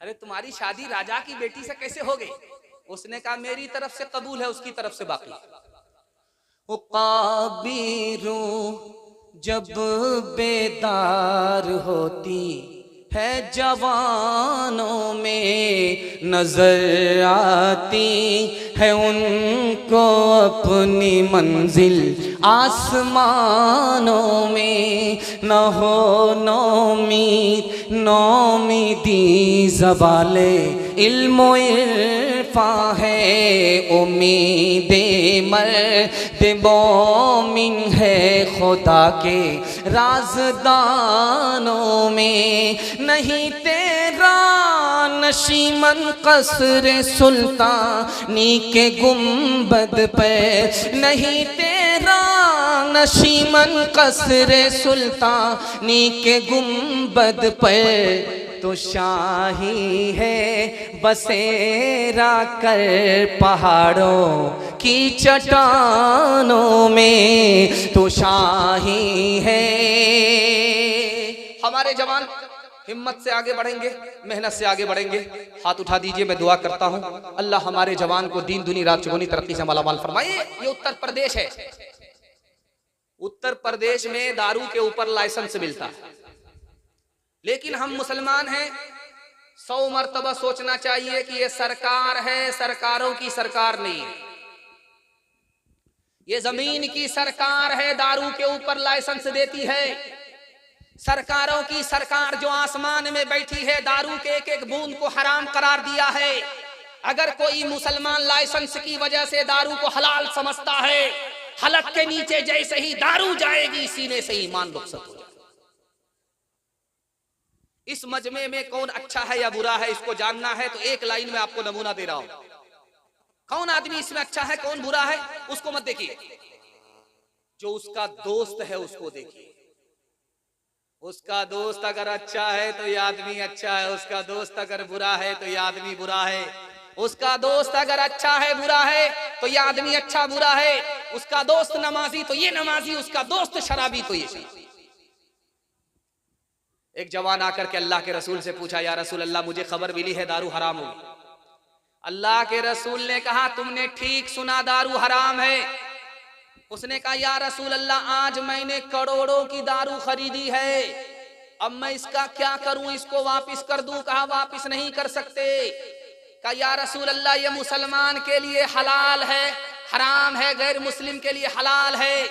अरे तुम्हारी शादी राजा की बेटी से कैसे हो गई? उसने कहा मेरी तरफ से कबूल है, उसकी तरफ से बाकी। काबीरू जब बेदार होती है जवानों में, नजर आती है उनको अपनी मंजिल आसमानों में। न हो नौमीद नौमीदी ज़वाले इल्मो इरफा है, उम्मीदे मर्द मोमिन है खुदा के राज़दानों में। नहीं तेरा नशीमन कसर सुल्तानी के गुंबद पे, नहीं तेरा नशीमन कसर सुल्तानी के गुंबद पर, तो शाही है बसेरा कर पहाड़ों की चट्टानों में, तो शाही है। हमारे जवान हिम्मत से आगे बढ़ेंगे, मेहनत से आगे बढ़ेंगे। हाथ उठा दीजिए, मैं दुआ करता हूं अल्लाह हमारे जवान को दीन दुनी रात चौगुनी तरक्की से मालामाल फरमाए। ये उत्तर प्रदेश है, उत्तर प्रदेश में दारू के ऊपर लाइसेंस मिलता है, लेकिन हम मुसलमान हैं, 100 मर्तबा सोचना चाहिए कि ये सरकार है, सरकारों की सरकार नहीं है। ये जमीन की सरकार है, दारू के ऊपर लाइसेंस देती है। सरकारों की सरकार जो आसमान में बैठी है, दारू के एक एक बूंद को हराम करार दिया है। अगर कोई मुसलमान लाइसेंस की वजह से दारू को हलाल समझता है, हलक के नीचे जैसे ही दारू जाएगी, सीने से ईमान रुखसत हो जाएगा। इस मजमे में कौन अच्छा है या बुरा है, इसको जानना है तो एक लाइन में आपको नमूना दे रहा हूं। कौन आदमी इसमें अच्छा है, कौन बुरा है, उसको मत देखिए, जो उसका दोस्त है उसको देखिए। उसका दोस्त अगर अच्छा है तो ये आदमी अच्छा है, उसका दोस्त अगर बुरा है तो ये आदमी बुरा है। उसका दोस्त अगर अच्छा है बुरा है तो ये आदमी अच्छा बुरा है। उसका दोस्त नमाजी तो ये नमाजी, उसका दोस्त शराबी तो ये शराबी। एक जवान आकर के अल्लाह के रसूल से पूछा, या रसूल अल्लाह मुझे खबर मिली है दारू हराम होगी। अल्लाह के रसूल ने कहा, तुमने ठीक सुना, दारू हराम है। उसने कहा, या रसूल अल्लाह आज मैंने करोड़ों की दारू खरीदी है, अब मैं इसका क्या करूं, इसको वापस कर दूं? कहा वापस नहीं कर सकते। कहा या रसूल अल्लाह ये मुसलमान के लिए हलाल है, हराम है, गैर मुस्लिम के लिए हलाल है,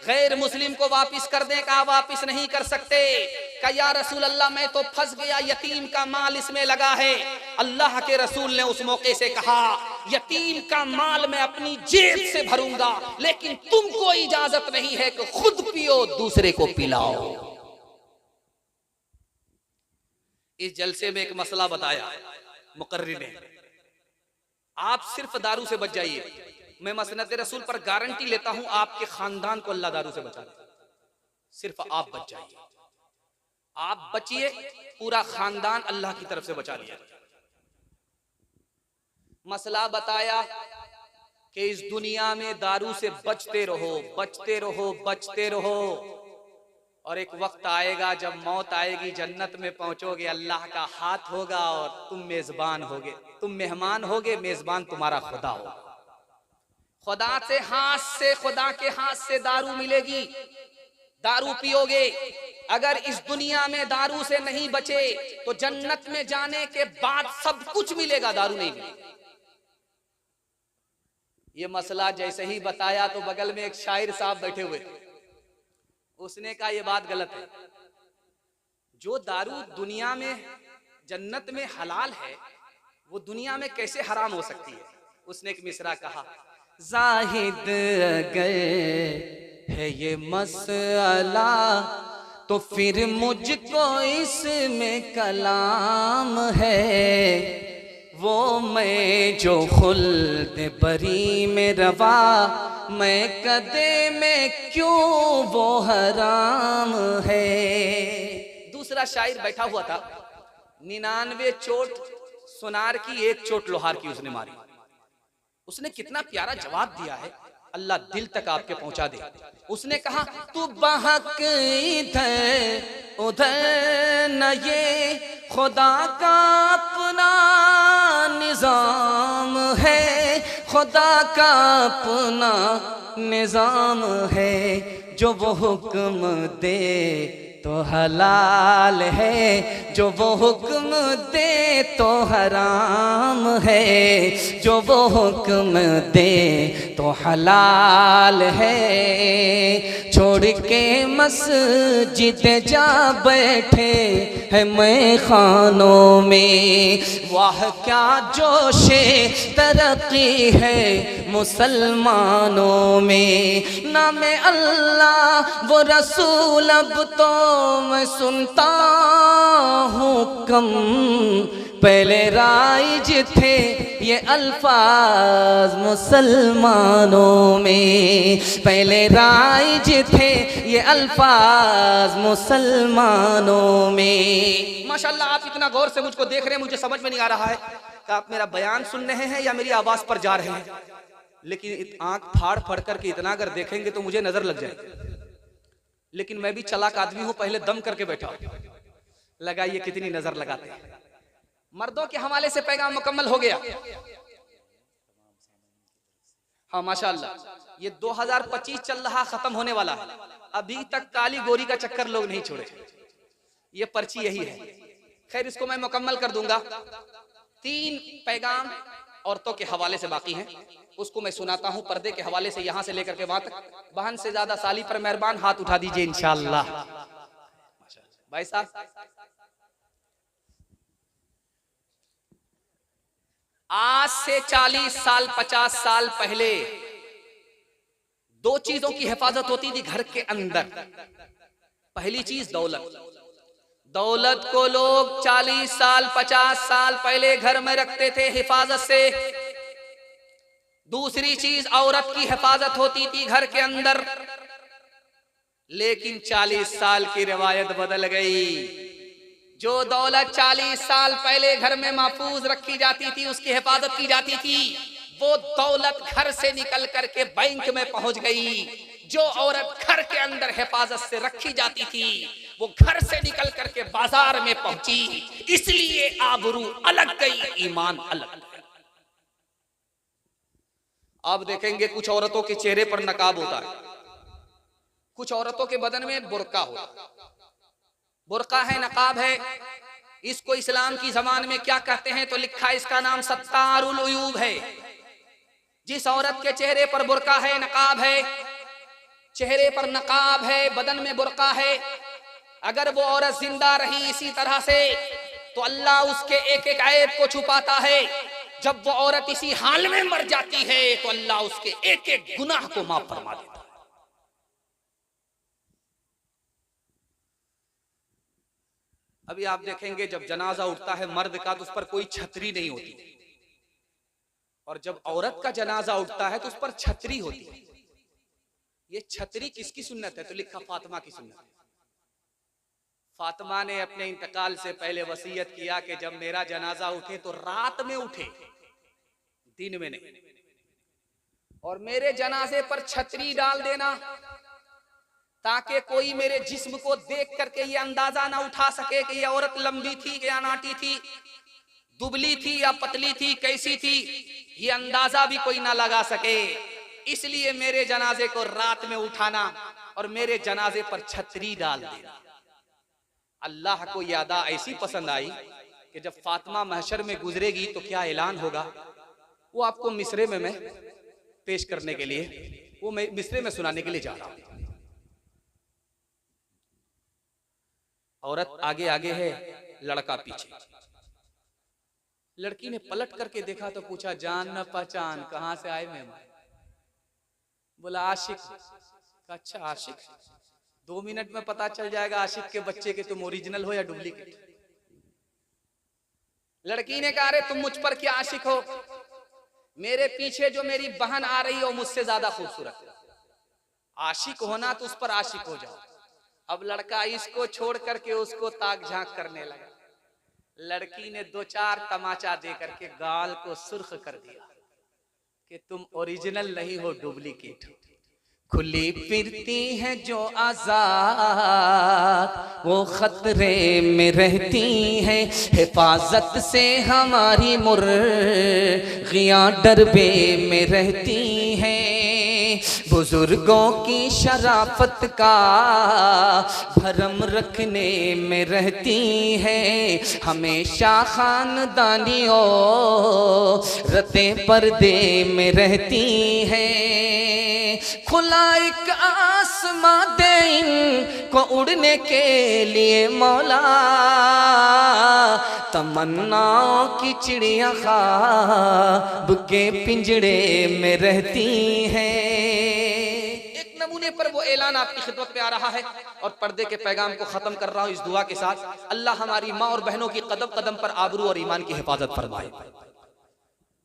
गैर मुस्लिम को वापस कर दें? कहा वापस नहीं कर सकते। कहा या रसूल अल्लाह मैं तो फंस गया, यतीम का माल इसमें लगा है। अल्लाह के रसूल ने उस मौके से कहा, यतीम का माल मैं अपनी जेब से भरूंगा, लेकिन तुमको इजाजत नहीं है कि खुद पियो दूसरे को पिलाओ। इस जलसे में एक मसला बताया मुकर्रिर ने, आप सिर्फ दारू से बच जाइए। मैं मसनद रसूल पर गारंटी लेता हूं आपके खानदान को अल्लाह दारू से बचा दे। सिर्फ आप बच जाइए, आप बचिए, पूरा खानदान अल्लाह की तरफ से बचा लिया। मसला बताया कि इस दुनिया में दारू से बचते रहो, बचते रहो, बचते रहो, और एक वक्त आएगा जब मौत आएगी, जन्नत में पहुंचोगे, अल्लाह का हाथ होगा और तुम मेजबान होगे, तुम मेहमान होगे, मेजबान तुम्हारा खुदा होगा। खुदा से हाथ से, खुदा के हाथ से दारू मिलेगी, दारू पियोगे। अगर इस दुनिया में दारू से नहीं बचे तो जन्नत में जाने के बाद सब कुछ मिलेगा, दारू नहीं मिलेगी। ये मसला जैसे ही बताया तो बगल में एक शायर साहब बैठे हुए थे, उसने कहा ये बात गलत है, जो दारू दुनिया में जन्नत में हलाल है वो दुनिया में कैसे हराम हो सकती है? उसने एक मिसरा कहा, जाहिद अगर है ये मसला तो फिर मुझको इसमें कलाम है, वो मैं जो खुल्द बरी में रवा, मैं कदे में क्यों वो हराम है। दूसरा शायर बैठा हुआ था, 99 चोट सुनार की, एक चोट लोहार की उसने मारी। उसने कितना प्यारा जवाब दिया है, अल्लाह दिल तक आपके पहुंचा दे। उसने कहा, तू बहक इधर उधर न, ये खुदा का अपना निजाम है, खुदा का अपना निजाम है, जो वो हुक्म दे तो हलाल है, जो वो हुक्म दे तो हराम है, जो वो हुक्म दे तो हलाल है। छोड़ के मस्जिद जा बैठे है मैं खानों में, वाह क्या जोशे तरक्की है मुसलमानों में। नामे अल्लाह वो रसूल अब तो मैं सुनता हूँ कम, पहले राइज थे ये अल्फाज मुसलमानों में, पहले राइज थे ये अल्फाज मुसलमानों में। माशाल्लाह आप इतना गौर से मुझको देख रहे हैं, मुझे समझ में नहीं आ रहा है कि आप मेरा बयान सुन रहे हैं या मेरी आवाज पर जा रहे हैं, लेकिन आंख फाड़ फाड़ करके इतना अगर देखेंगे तो मुझे नजर लग जाएगी। लेकिन मैं भी चालाक आदमी हूं, पहले दम करके बैठा। लगाइए कितनी नजर लगाते हैं। मर्दों के हवाले से पैगाम मुकम्मल हो गया। हाँ माशाल्लाह, ये 2025 चल रहा, खत्म होने वाला है। अभी तक काली गोरी का चक्कर लोग नहीं छोड़े। ये पर्ची यही है। खैर इसको मैं मुकम्मल कर दूंगा। 3 पैगाम औरतों के हवाले से बाकी हैं, उसको मैं सुनाता हूं पर्दे के हवाले से, यहां से लेकर के वहां तक। बहन से ज्यादा साली पर मेहरबान हाथ उठा दीजिए इंशाअल्लाह। भाई साहब, आज से 40 साल 50 साल पहले 2 चीजों की हिफाजत होती थी घर के अंदर। पहली चीज दौलत। दौलत को लोग 40 साल 50 साल पहले घर में रखते थे हिफाजत से। दूसरी चीज औरत की हिफाजत होती थी घर के अंदर। लेकिन 40 साल की रिवायत बदल गई। जो दौलत 40 साल पहले घर में महफूज रखी जाती थी, उसकी हिफाजत की जाती थी, वो दौलत घर से निकल करके बैंक में पहुंच गई। जो औरत घर के अंदर हिफाजत से रखी जाती थी, वो घर से निकल करके बाजार में पहुंची। इसलिए आबरू अलग गई, ईमान अलग गया। आप देखेंगे कुछ औरतों के चेहरे पर नकाब होता है, कुछ औरतों के बदन में बुर्का होता है। बुर्का है, नकाब है। इसको इस्लाम की जबान में क्या कहते हैं तो लिखा है, इसका नाम सत्तारुल उयूब है। जिस औरत के चेहरे पर बुर्का है, नकाब है, चेहरे पर नकाब है, बदन में बुर्का है, अगर वो औरत जिंदा रही इसी तरह से तो अल्लाह उसके एक एक ऐब को छुपाता है। जब वो औरत इसी हाल में मर जाती है तो अल्लाह उसके एक एक गुनाह को माफ फरमा देता है। अभी आप देखेंगे जब जनाजा उठता है मर्द का तो उस पर कोई छतरी नहीं होती, और जब औरत का जनाजा उठता है तो उस पर छतरी होती है। ये छतरी किसकी सुन्नत है तो लिखा फातिमा की सुन्नत है। फातिमा ने अपने इंतकाल से पहले वसीयत किया कि जब मेरा जनाजा उठे तो रात में उठे, दिन में नहीं, और मेरे जनाजे पर छतरी डाल देना ताकि कोई मेरे जिस्म को देख करके ये अंदाजा ना उठा सके कि ये औरत लंबी थी या नाटी थी, दुबली थी या पतली थी, कैसी थी, ये अंदाजा भी कोई ना लगा सके। इसलिए मेरे जनाजे को रात में उठाना और मेरे जनाजे पर छतरी डाल देना। अल्लाह को ये अदा ऐसी पसंद आई कि जब फातिमा महशर में गुजरेगी तो क्या ऐलान होगा, वो आपको मिसरे में मैं पेश करने के लिए, वो मैं मिसरे में सुनाने के लिए जा रहा हूं। औरत आगे आगे है, लड़का पीछे। लड़की ने पलट करके देखा तो पूछा, जान न पहचान, कहां से आए मेहमान? बोला आशिक। अच्छा आशिक, 2 मिनट में पता चल जाएगा आशिक के बच्चे के तुम ओरिजिनल हो या डुप्लीकेट। लड़की ने कहा, अरे तुम मुझ पर क्या आशिक हो? मेरे पीछे जो मेरी बहन आ रही हो मुझसे ज्यादा खूबसूरत है। आशिक होना तो उस पर आशिक हो जाओ। अब लड़का इसको छोड़ करके उसको ताक झांक करने लगा। लड़की ने 2-4 तमाचा दे करके गाल को सुर्ख कर दिया कि तुम ओरिजिनल नहीं हो, डुप्लीकेट हो। खुली फिरती है जो आजाद वो खतरे में रहती है, हिफाजत से हमारी मुर्गियां डरबे में रहती हैं। बुजुर्गों की शराफत का भरम रखने में रहती हैं, हमेशा खानदानियों रते पर्दे में रहती हैं। खुला एक आसमां दे इनको उड़ने के लिए मौला, तमन्नाओं की चिड़िया ख्वाब के पिंजड़े में रहती हैं। एक नमूने पर वो ऐलान आपकी खिदमत में आ रहा है और पर्दे के पैगाम को खत्म कर रहा हूं इस दुआ के साथ, अल्लाह हमारी माँ और बहनों की कदम कदम पर आबरू और ईमान की हिफाजत फरमाए।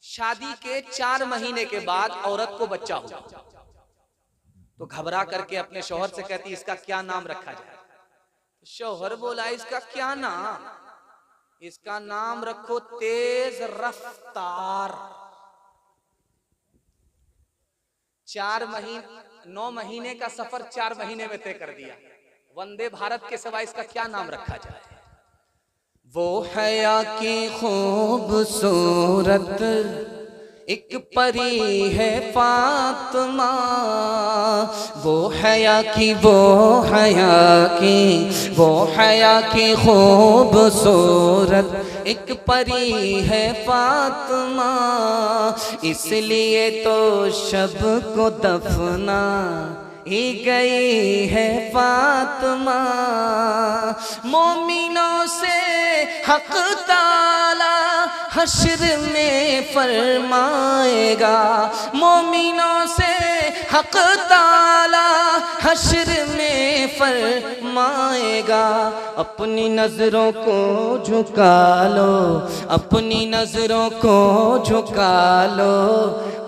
शादी के 4 महीने के बाद औरत को बच्चा हुआ तो घबरा करके अपने शौहर से कहती इसका क्या नाम रखा जाए। शौहर बोला इसका क्या नाम, इसका नाम रखो तेज रफ्तार। 9 महीने का सफर 4 महीने में तय कर दिया। वंदे भारत के सिवा इसका क्या नाम रखा जाए। वो हया की खूबसूरत एक परी है फातिमा, वो हया की खूबसूरत एक परी है फातिमा, इसलिए तो शब को दफना ही गई है फातिमा। मोमिनों से हक ताला हश्र में फरमाएगा, मोमिनों से हक ताला हश्र में फरमाएगा। अपनी नजरों को झुका लो, अपनी नजरों को झुका लो,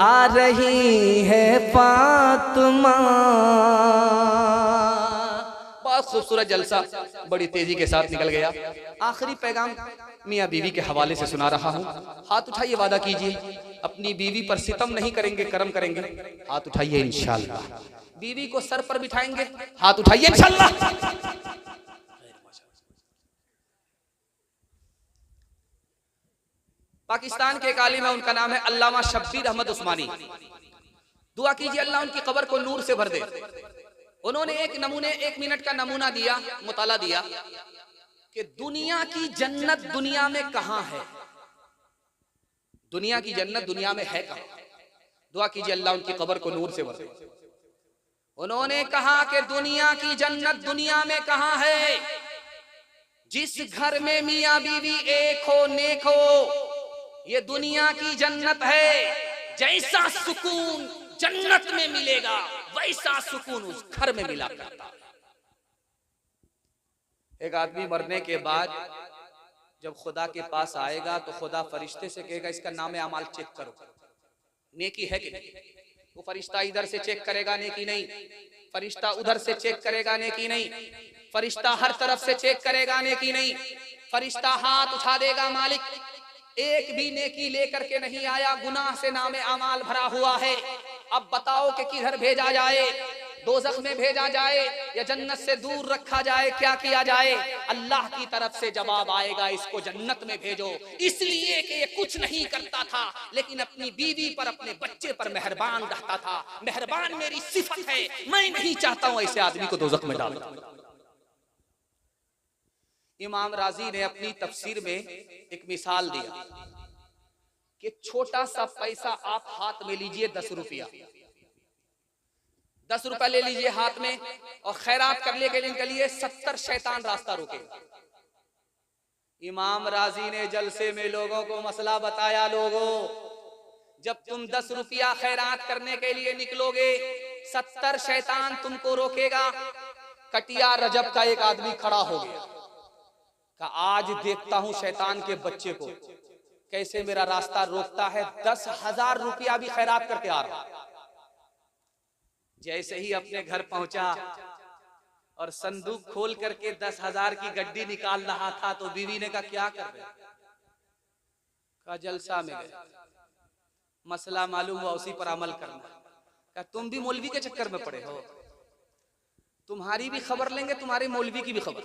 आ रही है फातिमा। बहुत खूबसूरत जलसा बड़ी तेजी के साथ निकल गया। आखिरी पैगाम मियाँ बीवी के हवाले से सुना रहा हूँ। हाथ उठाइए, वादा कीजिए अपनी बीवी पर सितम नहीं करेंगे, करम करेंगे। हाथ उठाइए इंशाअल्लाह। बीवी को सर पर बिठाएंगे, हाथ उठाइए इंशाअल्लाह। पाकिस्तान के एक आलिम है, उनका नाम है अल्लामा शब्बीर अहमद उस्मानी। दुआ कीजिए अल्लाह उनकी कब्र को नूर से भर दे। उन्होंने एक मिनट का नमूना दिया, मुताला दिया कि दुनिया की जन्नत दुनिया में कहां है, दुनिया की जन्नत दुनिया में है कहां। दुआ कीजिए अल्लाह उनकी कब्र को नूर से भर दे। उन्होंने कहा कि दुनिया की जन्नत दुनिया में कहां है, जिस घर में मियां बीवी एक हो, नेक हो, ये दुनिया की जन्नत है। जैसा सुकून जन्नत में मिलेगा वैसा सुकून उस घर में मिला करता है। एक आदमी मरने के बाद जब खुदा के पास आएगा तो खुदा फरिश्ते से कहेगा इसका नाम अमाल चेक करो, नेकी है कि नहीं। वो फरिश्ता इधर से चेक करेगा, नेकी नहीं। फरिश्ता उधर से चेक करेगा, नेकी नहीं। फरिश्ता हर तरफ से चेक करेगा, नेकी नहीं। फरिश्ता हाथ उठा देगा, मालिक एक भी नेकी लेकर के नहीं आया, गुनाह से नामे अमाल भरा हुआ है। अब बताओ कि किधर भेजा जाए, दोज़ख में भेजा जाए या जन्नत से दूर रखा जाए, क्या किया जाए। अल्लाह की तरफ से जवाब आएगा इसको जन्नत में भेजो, इसलिए कि ये कुछ नहीं करता था लेकिन अपनी बीवी पर, अपने बच्चे पर मेहरबान रहता था। मेहरबान मेरी सिफत है, मैं नहीं चाहता हूं ऐसे आदमी को दोज़ख में डालना। इमाम राजी ने अपनी तफसीर में एक मिसाल दिया कि छोटा सा पैसा आप हाथ में लीजिए, 10 रुपया, 10 रुपया ले लीजिए हाथ में और खैरात करने के लिए निकलिए, 70 शैतान रास्ता रोकेगा। इमाम राजी ने जलसे में लोगों को मसला बताया, लोगों जब तुम 10 रुपया खैरात करने के लिए निकलोगे 70 शैतान तुमको रोकेगा। कटिया रजब का एक आदमी खड़ा हो गया, कहा आज देखता हूं शैतान के बच्चे को कैसे मेरा रास्ता रोकता है। 10,000 रुपया भी खैरात करके आ रहा। जैसे ही अपने घर पहुंचा और संदूक खोल करके 10,000 की गड्डी निकाल रहा था तो बीवी ने कहा क्या कर रहे? कहा जलसा में गए, मसला मालूम हुआ, उसी पर अमल करना। कहा तुम भी मौलवी के चक्कर में पड़े हो, तुम्हारी भी खबर लेंगे, तुम्हारे मौलवी की भी खबर।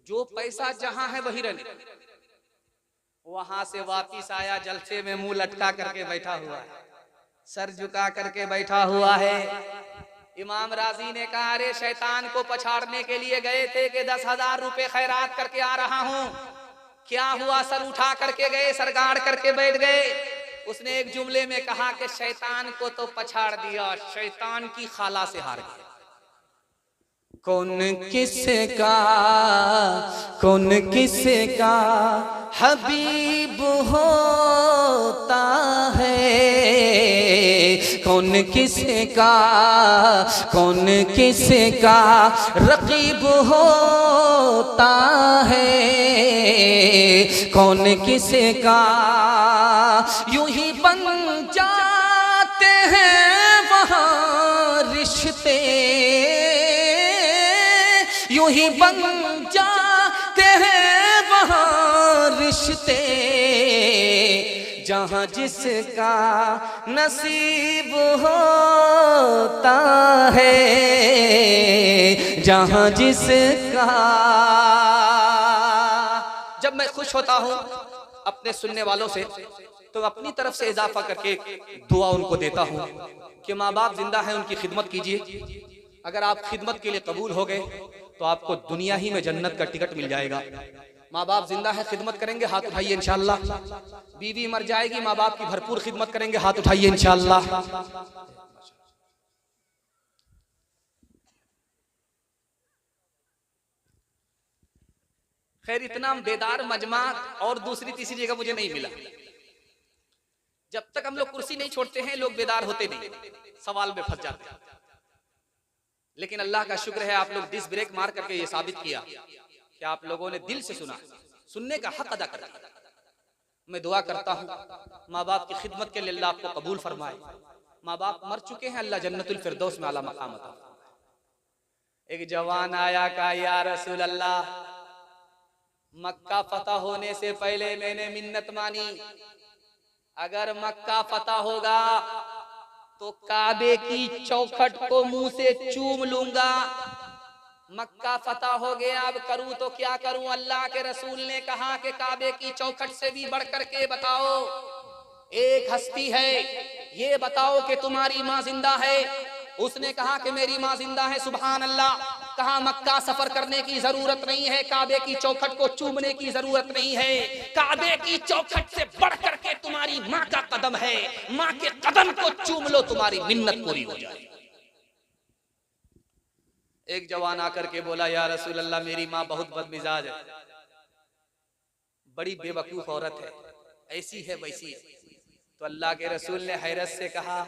जो पैसा जहां है वही रहने। वहां से वापिस आया, जलसे में मुंह लटका करके बैठा हुआ है। सर झुका करके बैठा हुआ है। इमाम राजी ने कहा, अरे शैतान को पछाड़ने के लिए गए थे कि 10,000 रुपए खैरात करके आ रहा हूं, क्या हुआ? सर उठा करके गए, सर गाड़ करके बैठ गए। उसने एक जुमले में कहा कि शैतान को तो पछाड़ दिया, शैतान की खाला से हार गया। कौन किसका हबीब होता है, कौन किसका रकीब होता है, कौन किसका यूं ही बन जाते हैं वहाँ रिश्ते, यूं ही बन जाते हैं वहाँ रिश्ते, जहाँ जिसका नसीब होता है, जहाँ जिसका। जब मैं खुश होता हूं अपने सुनने वालों से तो अपनी तरफ से इजाफा करके दुआ उनको देता हूं कि माँ बाप जिंदा हैं, उनकी खिदमत कीजिए। अगर आप खिदमत के लिए कबूल हो गए तो आपको दुनिया ही में जन्नत का टिकट मिल जाएगा। माँ बाप जिंदा है, खिदमत करेंगे, हाथ उठाइए इंशाअल्लाह। बीवी मर जाएगी, माँ बाप की भरपूर खिदमत करेंगे, हाथ उठाइए इंशाअल्लाह। खैर, इतना बेदार मजमा और दूसरी तीसरी जगह मुझे नहीं मिला। जब तक हम लोग कुर्सी नहीं छोड़ते हैं, लोग बेदार होते नहीं, सवाल में फंस जाते हैं। लेकिन अल्लाह का शुक्र है, आप लोग डिस ब्रेक मार करके ये साबित किया कि आप लोगों ने दिल से सुना, सुनने का हक अदा कर। मैं दुआ करता हूँ माँ बाप की खिदमत के लिए अल्लाह आपको कबूल फरमाए। माँ बाप मर चुके हैं, अल्लाह जन्नतुल फिरदौस में आला मकाम अता फरमाए। एक जवान आया, कहा, या रसूल अल्लाह, मक्का फतह होने से पहले मैंने मिन्नत मानी, अगर मक्का फतह होगा तो काबे की चौखट को मुंह से चूम लूंगा। मक्का फतह हो गया, अब करूं तो क्या करूं? अल्लाह के रसूल ने कहा कि काबे की चौखट से भी बढ़ करके बताओ, एक हस्ती है, ये बताओ कि तुम्हारी माँ जिंदा है। उसने कहा कि मेरी माँ जिंदा है। सुभान अल्लाह। कहा, मक्का सफर करने की जरूरत नहीं है, काबे की चौखट को चूमने की जरूरत नहीं है, काबे की चौखट से बढ़ करके तुम्हारी माँ का कदम है, माँ के कदम को चूम लो, तुम्हारी मिन्नत पूरी हो जाए। एक जवान आकर के बोला, या रसूल अल्लाह, मेरी माँ बहुत बदमिजाज है, बड़ी बेवकूफ औरत है, ऐसी है वैसी है। तो अल्लाह के रसूल ने हैरत से कहा,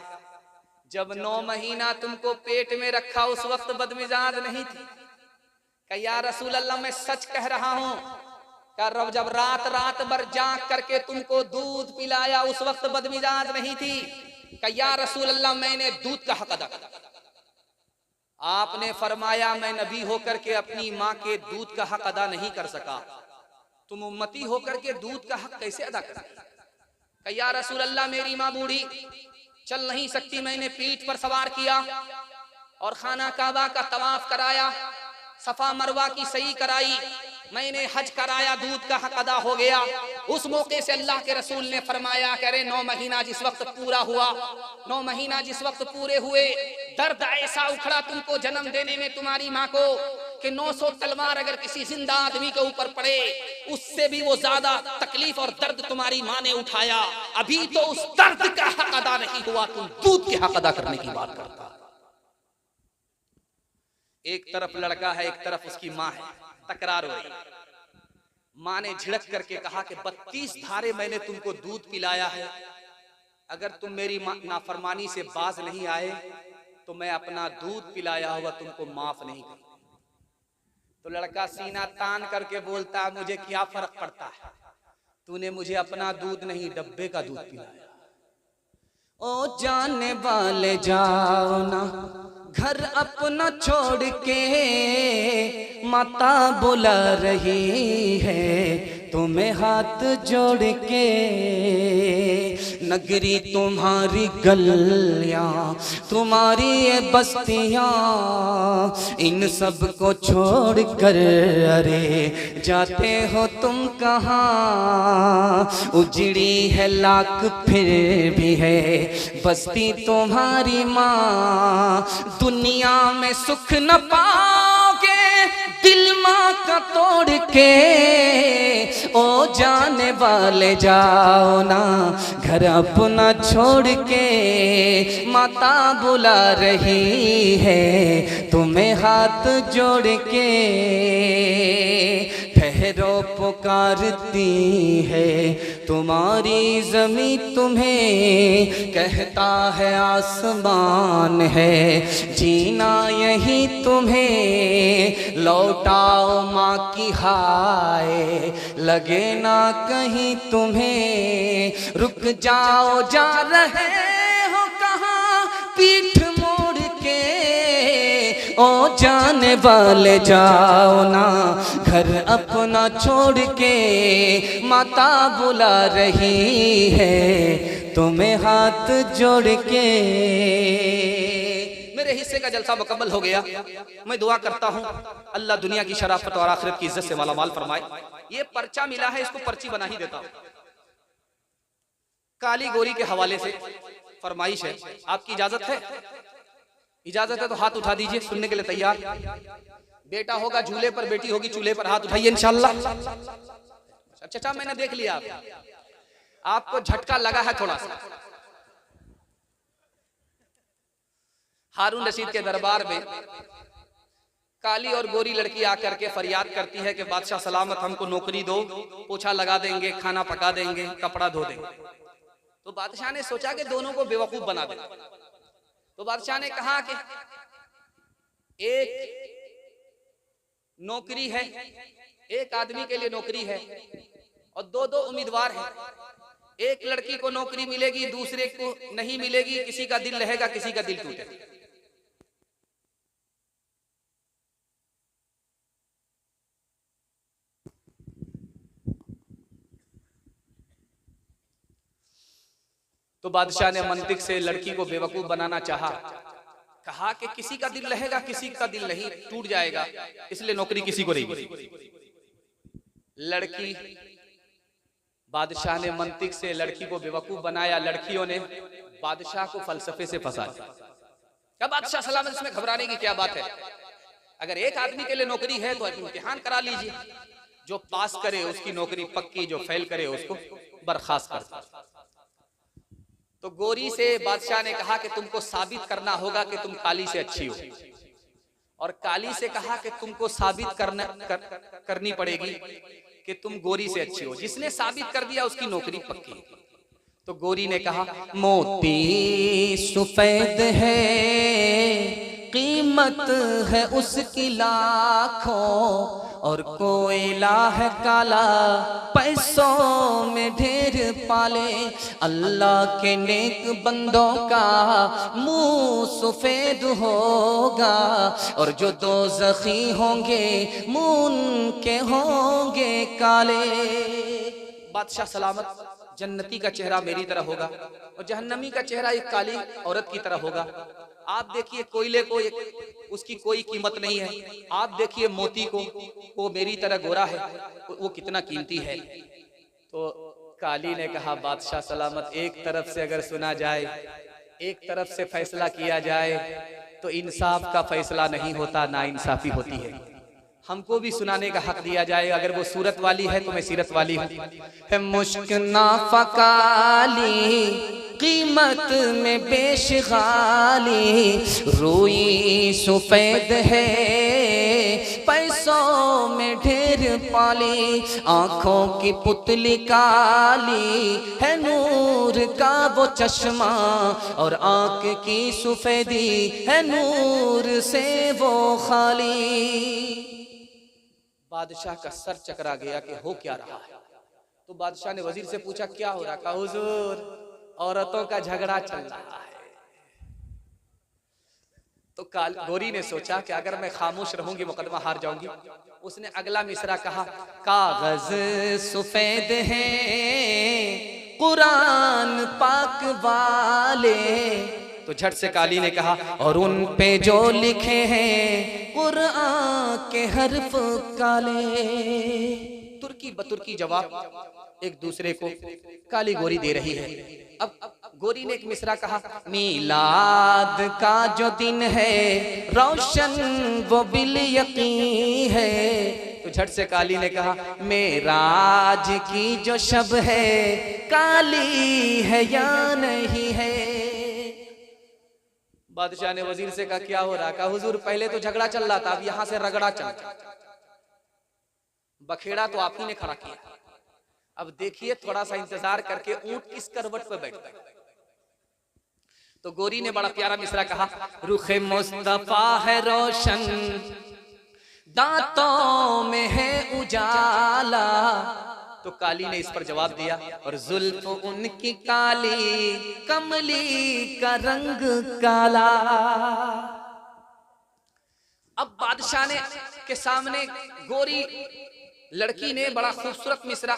जब 9 महीना तुमको पेट में रखा उस वक्त बदमिजाज नहीं थी? कहा, या रसूल अल्लाह, मैं सच कह रहा हूं। कहा, रब जब रात भर जाग करके तुमको दूध पिलाया उस वक्त बदमिजाज नहीं थी? कहा, या रसूल अल्लाह, मैंने दूध का हक अदा किया। आपने फरमाया, मैं नबी होकर के अपनी माँ के दूध का हक अदा नहीं कर सका, तुम उम्मती होकर के दूध का हक कैसे अदा कर? कहा, या रसूल अल्लाह, मेरी माँ बूढ़ी, चल नहीं सकती, मैंने पीठ पर सवार किया और खाना काबा का तवाफ कराया, सफा मरवा की सही कराई, मैंने हज कराया, दूध का हक अदा हो गया। उस मौके से अल्लाह के रसूल ने फरमाया, करे 9 महीना जिस वक्त पूरा हुआ, 9 महीना जिस वक्त पूरे हुए, दर्द ऐसा उखड़ा तुमको जन्म देने में तुम्हारी माँ को कि 900 तलवार अगर किसी जिंदा आदमी के ऊपर पड़े, उससे भी वो ज्यादा तकलीफ और दर्द तुम्हारी माँ ने उठाया। अभी तो उस दर्द का हक अदा नहीं हुआ, तुम दूध के हक अदा करने की बात करता। एक तरफ लड़का है, एक तरफ उसकी माँ है, तकरार हो रही। माँ ने झिड़क करके कहा कि 32 धारे मैंने तुमको दूध पिलाया है, अगर तुम मेरी नाफरमानी से बाज नहीं आए तो मैं अपना दूध पिलाया हुआ तुमको माफ नहीं करूंगा। तो लड़का सीना तान करके बोलता, मुझे क्या फर्क पड़ता है, तूने मुझे अपना दूध नहीं डब्बे का दूध पिलाया। ओ जाने वाले जाओ ना घर अपना छोड़ के, माता बुला रही है तुम्हें हाथ जोड़ के, नगरी तुम्हारी गलियां, तुम्हारी ये बस्तियां, इन सब को छोड़ कर अरे जाते हो तुम कहाँ? उजड़ी है लाख फिर भी है बस्ती तुम्हारी माँ। दुनिया में सुख न पाओगे दिल माँ का तोड़ के, ओ जाने वाले जाओ ना घर अपना छोड़ के। माता बुला रही है तुम्हें हाथ जोड़ के, ठहरो पुकारती है तुम्हारी जमी तुम्हें, कहता है आसमान है जीना यही तुम्हें। लौटाओ माँ की हाय लगे ना कहीं तुम्हें, रुक जाओ जा रहे हो कहाँ पीठ मोड़ के, ओ जाने वाले जाओ ना घर अपना छोड़ के। माता बुला रही है तुम्हें हाथ जोड़ के। मेरे हिस्से का जलसा मुकम्मल हो गया। मैं दुआ करता हूँ अल्लाह दुनिया की शराफत और आखिरत की इज्जत से मालामाल फरमाए। ये पर्चा मिला है, इसको पर्ची बना ही देता हूँ। काली गोरी के हवाले से फरमाइश है, आपकी इजाजत है? इजाजत है तो हाथ उठा दीजिए, सुनने के लिए तैयार। बेटा होगा झूले पर, बेटी होगी चूल्हे पर, हाथ उठाइए इंशाल्लाह। अच्छा मैंने देख लिया, आपको झटका लगा है थोड़ा सा। हारून रशीद के दरबार में काली और गोरी लड़की आकर के फरियाद करती है कि बादशाह सलामत हमको नौकरी दो, पोछा लगा देंगे, खाना पका देंगे, कपड़ा धो देंगे। तो बादशाह ने सोचा कि दोनों को बेवकूफ बना दे। तो बादशाह ने कहा कि एक नौकरी है, एक आदमी के लिए नौकरी है और दो दो उम्मीदवार हैं। एक लड़की को नौकरी मिलेगी, दूसरे को नहीं मिलेगी, किसी का दिल रहेगा, किसी का दिल टूटेगा। तो बादशाह ने मंतिक से लड़की को बेवकूफ बनाना चाहा, कहा कि किसी का दिल रहेगा, किसी का दिल नहीं, टूट जाएगा, इसलिए नौकरी किसी को नहीं। लड़की, बादशाह ने मंतिक से लड़की को बेवकूफ बनाया, लड़कियों ने बादशाह को फलसफे से फंसा दिया। क्या बादशाह सलामत, इसमें घबराने की क्या बात है? अगर एक आदमी के लिए नौकरी है तो इम्तिहान करा लीजिए, जो पास करे उसकी नौकरी पक्की, जो फेल करे उसको बर्खास्त कर। तो गोरी से बादशाह ने कहा कि तुमको साबित करना होगा कि तुम काली से अच्छी हो, और काली से कहा कि तुमको साबित करनी पड़ेगी कि तुम गोरी से अच्छी हो। जिसने साबित कर दिया उसकी नौकरी पक्की। तो गोरी ने कहा मोती सफेद है, कीमत है उसकी लाखों, और कोयला है काला, पैसों में ढेर पाले। अल्लाह के नेक बंदों का मुंह सफेद होगा, और जो दोज़खी होंगे मुंह के होंगे काले। बादशाह सलामत, जन्नती का चेहरा मेरी तरह होगा और जहन्नमी का चेहरा एक काली औरत की तरह होगा। आप देखिए कोयले को, उसकी कोई कीमत नहीं है। आप देखिए मोती को, वो मेरी तरह गोरा है, वो कितना कीमती है। तो काली ने कहा बादशाह सलामत, एक तरफ से अगर सुना जाए, एक तरफ से फैसला किया जाए तो इंसाफ का फैसला नहीं होता, ना इंसाफी होती है। हमको भी सुनाने का हक दिया जाए। अगर वो सूरत वाली है तो मैं सीरत वाली हूँ। मुश्क नाफकाली कीमत में बेशगाली, रूई सफेद है पैसों में ढेर पाली, आंखों की पुतली काली है नूर का वो चश्मा, और आंख की सफेदी है नूर से वो खाली। बादशाह का सर चकरा गया कि हो क्या रहा है। तो बादशाह ने वजीर से पूछा क्या हो रहा? कहा हुजूर, औरतों का झगड़ा चल रहा है। तो गोरी ने सोचा कि अगर मैं खामोश रहूंगी मुकदमा हार जाऊंगी। उसने अगला मिसरा कहा, कागज सफेद है कुरान पाक वाले, तो झट से काली ने कहा, और उन पे जो लिखे हैं कुरान के हर्फ काले। तुर्की बतुर्की जवाब एक दूसरे को काली गोरी दे रही है। अब गोरी ने एक मिसरा कहा, मीलाद का जो दिन है रोशन वो बिल यकीन है, तो झट से काली ने कहा, मेराज की जो शब है काली है या नहीं है। बादशाह ने वजीर से कहा, क्या हो रहा? कहा, हुजूर पहले तो झगड़ा चल रहा था, अब यहां से रगड़ा चल रहा। बखेड़ा तो आप ही ने खड़ा किया, अब देखिए थोड़ा सा इंतजार करके ऊंट किस करवट पे बैठता है। तो गोरी ने बड़ा प्यारा मिसरा कहा, रुखे मुस्तफा है रोशन दांतों में है उजाला, तो काली ने इस पर जवाब दिया, और जुल्फ उनकी काली कमली का रंग काला। अब बादशाह ने के सामने गोरी लड़की ने बड़ा खूबसूरत मिसरा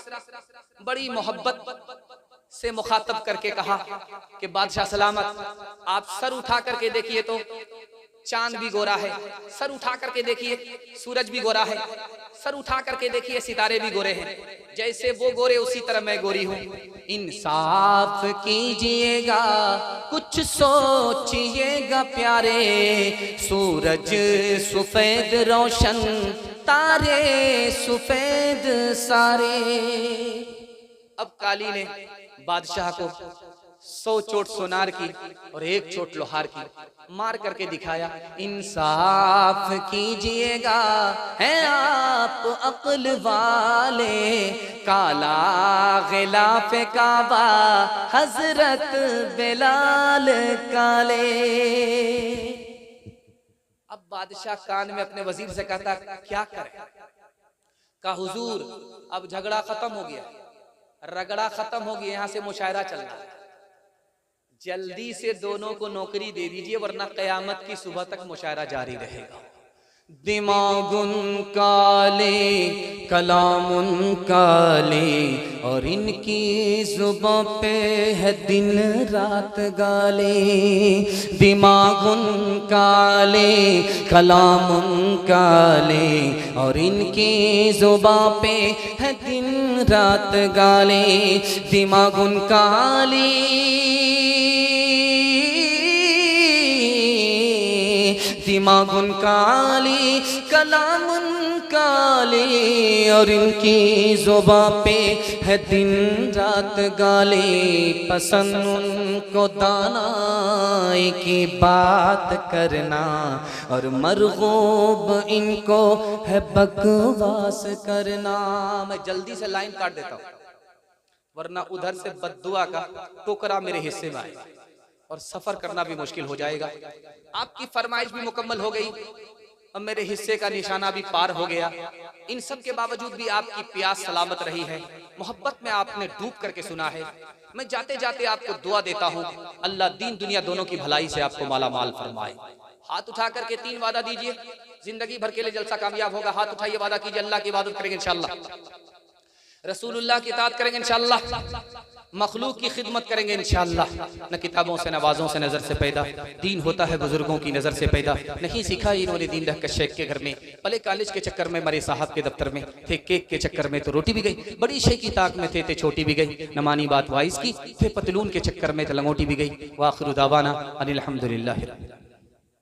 बड़ी मोहब्बत से मुखातब करके कहा कि बादशाह सलामत, आप सर उठा करके देखिए तो चांद भी गोरा है, सर उठा करके देखिए सूरज भी गोरा है, सर उठा करके देखिए सितारे भी गोरे हैं, जैसे वो गोरे उसी तरह मैं गोरी हूँ। इंसाफ कीजिएगा कुछ सोचिएगा प्यारे, सूरज सफेद रोशन तारे सफेद सारे। अब काली ने बादशाह को 100 चोट सोनार की और 1 चोट लोहार की मार करके दिखाया। इंसाफ कीजिएगा है आप अक्ल वाले, काला गिलाफ काबा हजरत बिलाल काले। अब बादशाह कान में अपने वजीर से कहता, क्या करे? कहा, हुजूर अब झगड़ा खत्म हो गया, रगड़ा खत्म हो गया, यहाँ से मुशायरा चल रहा है, जल्दी से दोनों को नौकरी दे दीजिए वरना कयामत की सुबह तक मुशायरा जारी रहेगा। दिमागुन काले कलामुन काले, और इनकी जुबां पे है दिन रात गाले। दिमागुन काले कलामुन काले, और इनकी जुबां पे है दिन रात गाले। दिमागुन काली दिमागुन काली कलामुन काली, और इनकी जुबां पे है दिन रात गाले। पसंद उनको दानाई की बात करना, और मरगूब इनको है बकवास करना। मैं जल्दी से लाइन काट देता हूँ वरना उधर से बद्दुआ का टोकरा मेरे हिस्से में आएगा और सफर करना भी मुश्किल हो जाएगा। आपकी फरमाइश भी मुकम्मल हो गई, अब मेरे हिस्से का निशाना भी पार हो गया। इन सब के बावजूद भी आपकी प्यास सलामत रही है, मोहब्बत में आपने डूब करके सुना है। मैं जाते जाते आपको दुआ देता हूँ, अल्लाह दीन दुनिया दोनों की भलाई से आपको माला माल फरमाए। हाथ उठा करके 3 वादा दीजिए, जिंदगी भर के लिए जलसा कामयाब होगा। हाथ उठाइए, वादा कीजिए, अल्लाह की इबादत करेंगे इंशाअल्लाह, रसूलुल्लाह की इताअत करेंगे इंशाअल्लाह, मखलूक की खिदमत करेंगे इंशाअल्लाह। न किताबों से नवाजों से नजर से पैदा, दीन होता है बुजुर्गों की नजर से पैदा। नहीं सीखा इन्होंने दीन रहकर शेख के घर में, पले कॉलेज के चक्कर में मरे साहब के दफ्तर में, थे केक के चक्कर में तो रोटी भी गई, बड़ी शेख की ताक में थे छोटी भी गई, न मानी बात वाइस की, थे पतलून के चक्कर में तो लंगोटी भी गई। वाखिरु दावाना अनिल हम्दुलिल्लाहि।